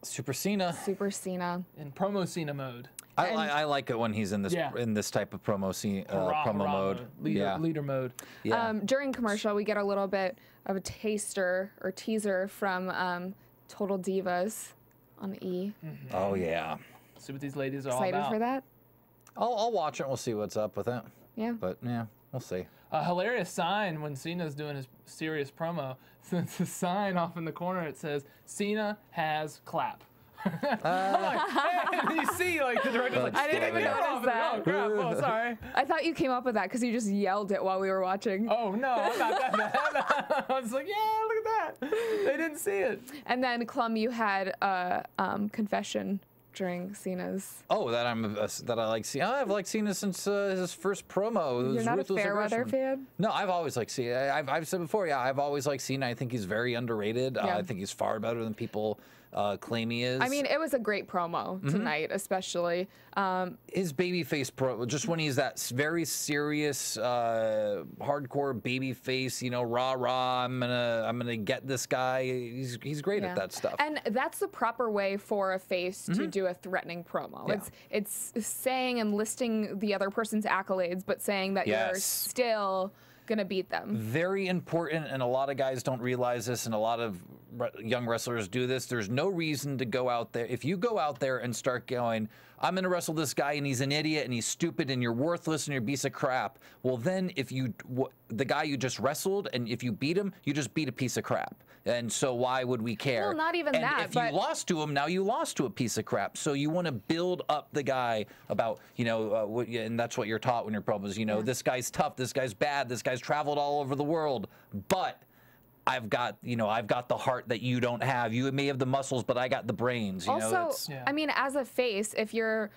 Super Cena. Super Cena. In promo Cena mode. I like it when he's in this type of promo mode. Leader mode. Yeah. During commercial, we get a little bit of a taster or teaser from Total Divas on E. Oh, yeah. See what these ladies are Excited all about. for that? I'll watch it and we'll see what's up with it. Yeah. But, yeah, we'll see. A hilarious sign when Cena's doing his serious promo. It's a sign off in the corner. It says, Cena has clap. I'm like, hey, and you see, like, the director's like, I didn't even notice that. Oh, crap. Oh, sorry. I thought you came up with that because you just yelled it while we were watching. Oh, no, I'm not that bad. I was like, yeah, look at that. They didn't see it. And then, Clum, you had a confession during Cena's. Oh, that I like Cena. I've liked Cena since his first promo. You're not a Fairweather fan? No, I've always liked Cena. I've said before, I've always liked Cena. I think he's very underrated. I think he's far better than people claim he is. I mean, it was a great promo tonight, especially. His babyface promo, just when he's that very serious, hardcore babyface, you know, rah, I'm gonna get this guy. He's great at that stuff. And that's the proper way for a face to do a threatening promo. Yeah. It's saying and listing the other person's accolades, but saying that you're still gonna beat them. Very important, and a lot of guys don't realize this, and a lot of young wrestlers do this. There's no reason to go out there. If you go out there and start going, I'm going to wrestle this guy and he's an idiot and he's stupid and you're worthless and you're a piece of crap. Well, then if the guy you just wrestled, and if you beat him, you just beat a piece of crap. And so why would we care? Well, not even that. If you lost to him, now you lost to a piece of crap. So you want to build up the guy about, you know, and that's what you're taught when you're promos. You know, this guy's tough, this guy's bad, this guy's traveled all over the world, but I've got the heart that you don't have. You may have the muscles, but I got the brains. You know, I mean, as a face, if you're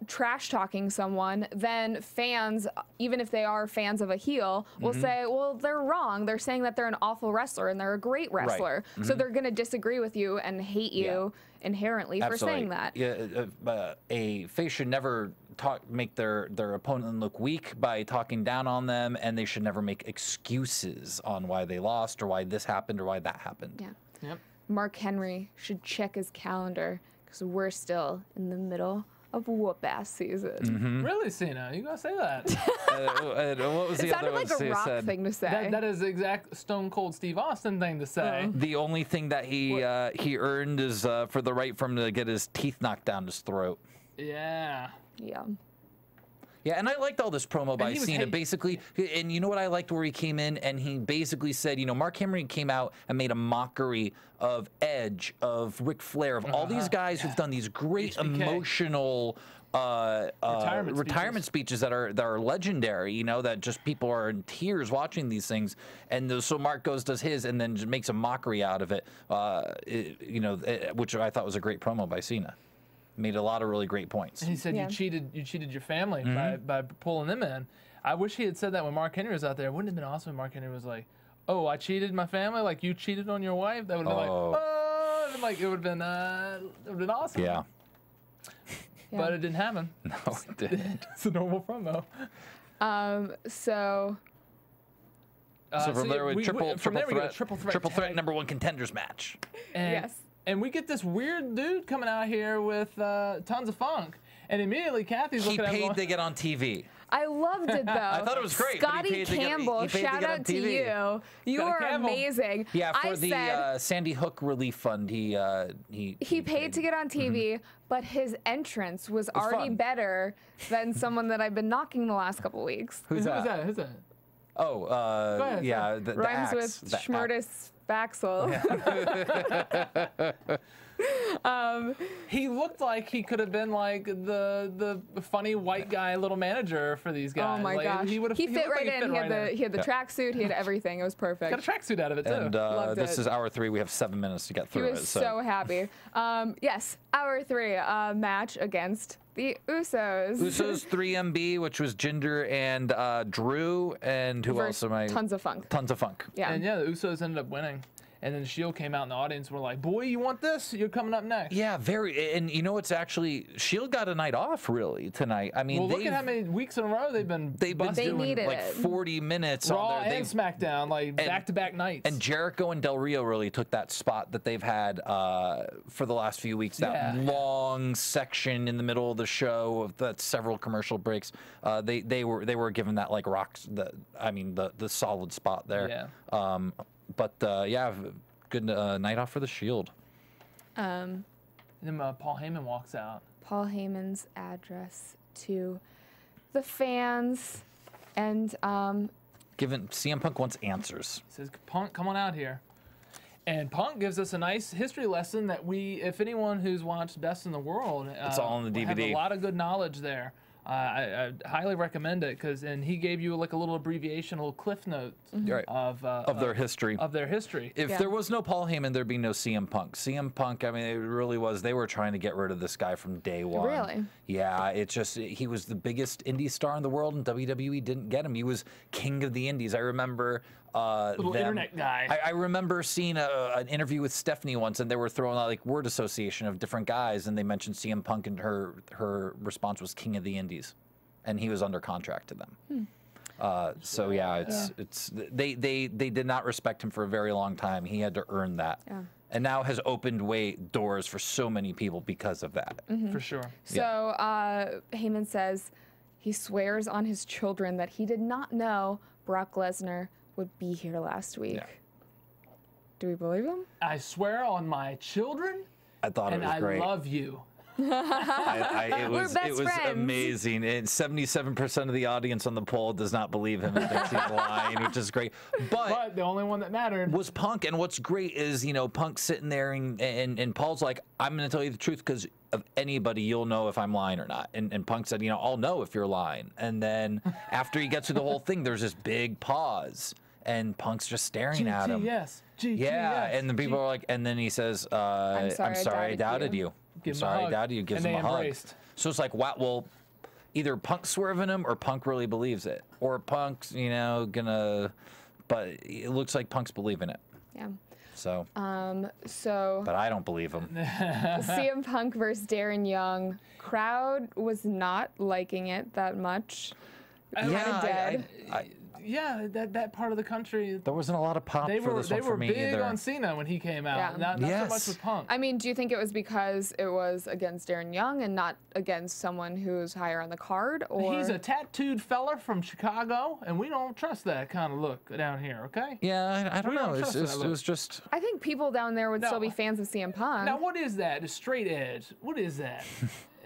trash talking someone, then fans, even if they are fans of a heel, will say, well, they're wrong. They're saying that they're an awful wrestler and they're a great wrestler. Right. So they're going to disagree with you and hate you inherently for saying that. Yeah, a face should never make their opponent look weak by talking down on them, and they should never make excuses on why they lost or why this happened or why that happened. Yeah. Yep. Mark Henry should check his calendar because we're still in the middle of whoop-ass season. Really, Cena? You gonna say that? What was the other one? It sounded like a Rock thing to say. That is the exact Stone Cold Steve Austin thing to say. The only thing that he earned is for the right for him to get his teeth knocked down his throat. Yeah. Yeah. Yeah, and I liked all this promo by Cena. Basically, and you know what I liked where he came in and he basically said, you know, Mark Henry came out and made a mockery of Edge, of Ric Flair, of all these guys who've done these great emotional retirement speeches that are legendary, you know, that just people are in tears watching these things. And so Mark does his and then just makes a mockery out of it, you know, which I thought was a great promo by Cena. Made a lot of really great points. And he said you cheated your family by pulling them in. I wish he had said that when Mark Henry was out there. Wouldn't it have been awesome if Mark Henry was like, "Oh, I cheated my family, like you cheated on your wife." That would have been like, "Oh," like it would have been awesome. Yeah. But it didn't happen. No, it didn't. It's a normal promo. So from there we triple threat #1 contenders match. And, and we get this weird dude coming out here with tons of funk, and immediately Cathy's looking at him. He paid to get on TV. I loved it though. I thought it was great. Scotty Campbell, shout out to you. You are amazing. Yeah, for the Sandy Hook Relief Fund, he paid to get on TV, but his entrance was already better than someone that I've been knocking the last couple weeks. Who's that? Who's that? Oh, yeah, the rhymes axe, with Schmurtis Baxel. He looked like he could have been like the funny white guy, little manager for these guys. Oh my gosh, he fit right in. He had the tracksuit. He had everything. It was perfect. Got a tracksuit out of it too. And this is hour 3. We have 7 minutes to get through it. He was so happy. Yes, hour 3 match against the Usos. Usos 3MB, which was Jinder and Drew, and who else am I? Tons of Funk. Tons of Funk. Yeah. And yeah, the Usos ended up winning. And then Shield came out in the audience and were like, "Boy, you want this? You're coming up next." Yeah, very. And you know, it's actually Shield got a night off really tonight. I mean, well, look at how many weeks in a row they've been doing like 40 minutes Raw on their and SmackDown, like back-to-back nights. And Jericho and Del Rio really took that spot that they've had for the last few weeks. That long section in the middle of the show of that several commercial breaks. They were given that like the solid spot there. Yeah. But yeah, good night off for the Shield. And then Paul Heyman walks out. Paul Heyman's address to the fans, and CM Punk wants answers. He says, "Punk, come on out here." And Punk gives us a nice history lesson that if anyone who's watched Best in the World, it's all on the DVD. Have a lot of good knowledge there. I highly recommend it and he gave you like a little abbreviation, a little cliff notes of their history. Of their history. If there was no Paul Heyman, there'd be no CM Punk. CM Punk, I mean, it really was. They were trying to get rid of this guy from day one. Really? Yeah, he was the biggest indie star in the world, and WWE didn't get him. He was king of the indies. I remember. Little internet guy. I remember seeing an interview with Stephanie once, and they were throwing out like word association of different guys, and they mentioned CM Punk, and her response was King of the Indies, and he was under contract to them. So yeah, they did not respect him for a very long time. He had to earn that, and now has opened doors for so many people because of that. For sure. So Heyman says he swears on his children that he did not know Brock Lesnar would be here last week. Yeah. Do we believe him? I swear on my children. I thought it was great. And I love you. It was amazing. And 77% of the audience on the poll does not believe him and thinks he's lying, which is great. But the only one that mattered was Punk. And what's great is, Punk sitting there and Paul's like, "I'm going to tell you the truth because of anybody, you'll know if I'm lying or not." And Punk said, "I'll know if you're lying." And then after he gets through the whole thing, there's this big pause. And Punk's just staring at him. Yeah, and the people are like, and then he says, I'm sorry I doubted you. I'm sorry I doubted you. Gives him a hug. So it's like, wow, well, either Punk's swerving him or Punk really believes it. Or Punk's, gonna, but it looks like Punk's believing it. Yeah. So. So. But I don't believe him. CM Punk versus Darren Young. Crowd was not liking it that much. Yeah, that part of the country. There wasn't a lot of pop for this one for me either. They were big on Cena when he came out. Not so much with Punk. I mean, do you think it was because it was against Darren Young and not against someone who's higher on the card? Or he's a tattooed fella from Chicago, and we don't trust that kind of look down here, okay? Yeah, I don't know. It was just... I think people down there would still be fans of CM Punk. Now, what is that? A straight edge. What is that?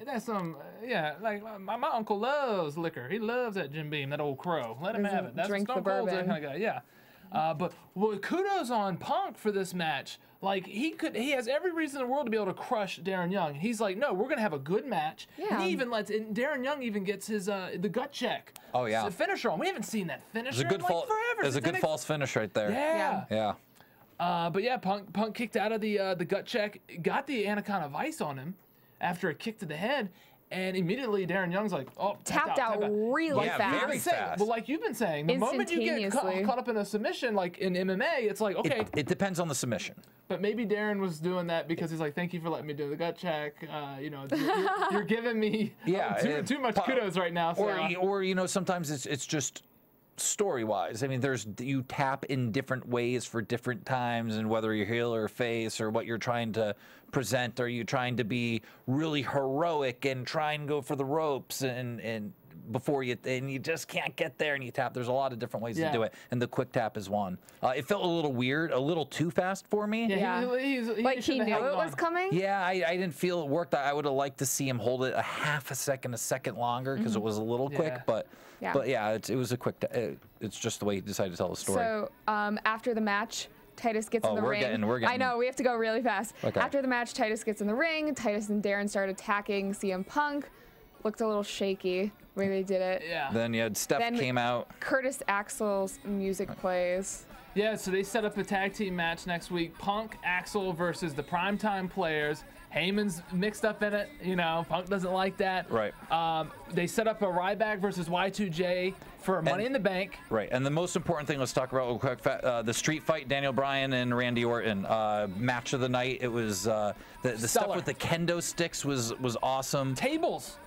That's some, yeah, like my uncle loves liquor. He loves that Jim Beam, that old crow. Let him have it. That's Drink the Stone Cold's that bourbon. kind of guy, yeah. But well, kudos on Punk for this match. Like he has every reason in the world to be able to crush Darren Young. He's like, no, we're gonna have a good match. Yeah. And he even and Darren Young even gets his the gut check. Oh yeah. The finisher on. We haven't seen that finisher It's a good in like forever. It's a good false finish right there. Yeah. Yeah. But yeah, Punk kicked out of the gut check, got the Anaconda Vice on him after a kick to the head, and immediately Darren Young's like, oh, Tapped out really fast. Very fast. Well, like you've been saying, the moment you get caught up in a submission, like in MMA, it's like, okay. It depends on the submission. But maybe Darren was doing that because he's like, thank you for letting me do the gut check. You know, you're giving me too much kudos right now. So. Or you know, sometimes it's just story-wise. I mean, you tap in different ways for different times, and whether you're heel or face or what you're trying to present. Are you trying to be really heroic and try and go for the ropes and before you just can't get there and you tap? There's a lot of different ways to do it, and the quick tap is one. It felt a little weird, a little too fast for me. Like he knew it was coming? Yeah, I didn't feel it worked. I would have liked to see him hold it a half a second longer because it was a little quick, but yeah, it was a quick. It's just the way he decided to tell the story. So after the match, Titus gets in the ring. We're getting. I know, we have to go really fast. Okay. After the match, Titus gets in the ring. Titus and Darren start attacking CM Punk. Looked a little shaky when they did it. Yeah. Then you had Steph came out. Curtis Axel's music plays. Yeah, so they set up a tag team match next week. Punk, Axel versus the Primetime Players. Heyman's mixed up in it. You know, Punk doesn't like that. Right. They set up a Ryback versus Y2J for Money in the Bank. Right. And the most important thing, let's talk about real quick, the street fight, Daniel Bryan and Randy Orton. Match of the night. It was the stuff with the kendo sticks was awesome. Tables.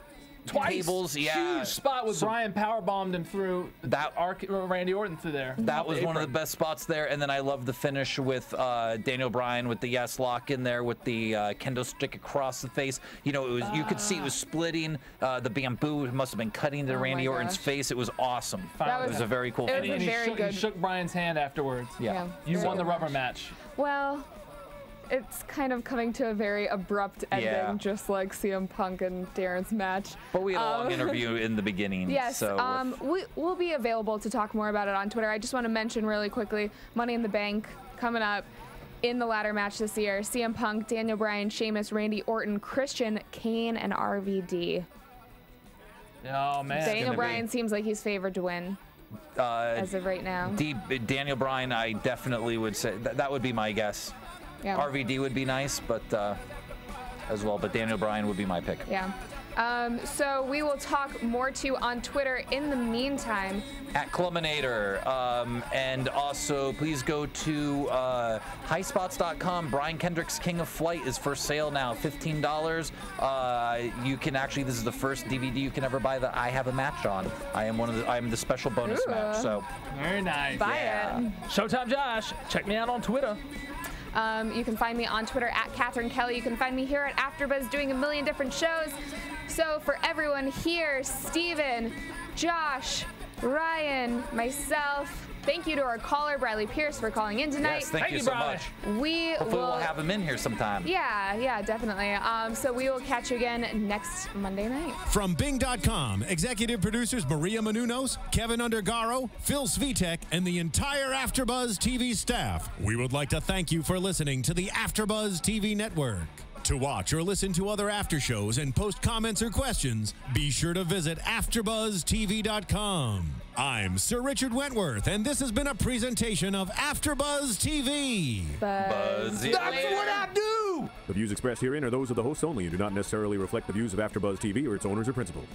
Twice. Tables, yeah. Huge spot with Bryan powerbombed him through Randy Orton through there. That was one of the best spots there. And then I love the finish with Daniel Bryan with the yes lock in there with the kendo stick across the face. You know, it was you could see it was splitting. The bamboo must have been cutting to Randy Orton's face. It was awesome. It was a very cool finish. And he shook Bryan's hand afterwards. Yeah. You won the rubber match. Well, it's kind of coming to a very abrupt ending, just like CM Punk and Darren's match. But we had a long interview in the beginning. Yes, so we'll be available to talk more about it on Twitter. I just want to mention really quickly, Money in the Bank coming up in the ladder match this year. CM Punk, Daniel Bryan, Sheamus, Randy Orton, Christian, Kane, and RVD. Oh, man. Daniel Bryan seems like he's favored to win. As of right now. Daniel Bryan, I definitely would say that would be my guess. Yeah. RVD would be nice, but as well. But Daniel Bryan would be my pick. Yeah. So we will talk more to you on Twitter. In the meantime, at Cluminator, and also please go to highspots.com. Brian Kendrick's King of Flight is for sale now, $15. You can actually, this is the first DVD you can ever buy that I have a match on. I am the special bonus match. So very nice. Buy it. Showtime Josh. Check me out on Twitter. You can find me on Twitter at Cathy Kelley. You can find me here at AfterBuzz doing a million different shows. So for everyone here, Steven, Josh, Ryan, myself, thank you to our caller, Briley Pierce, for calling in tonight. Yes, thank you so much. Hopefully we'll have him in here sometime. Yeah, definitely. So we will catch you again next Monday night. From Bing.com, executive producers Maria Menounos, Kevin Undergaro, Phil Svitek, and the entire AfterBuzz TV staff, we would like to thank you for listening to the AfterBuzz TV network. To watch or listen to other after shows and post comments or questions, be sure to visit AfterBuzzTV.com. I'm Sir Richard Wentworth, and this has been a presentation of AfterBuzz TV. Buzz. That's what I do! The views expressed herein are those of the hosts only and do not necessarily reflect the views of AfterBuzz TV or its owners or principals.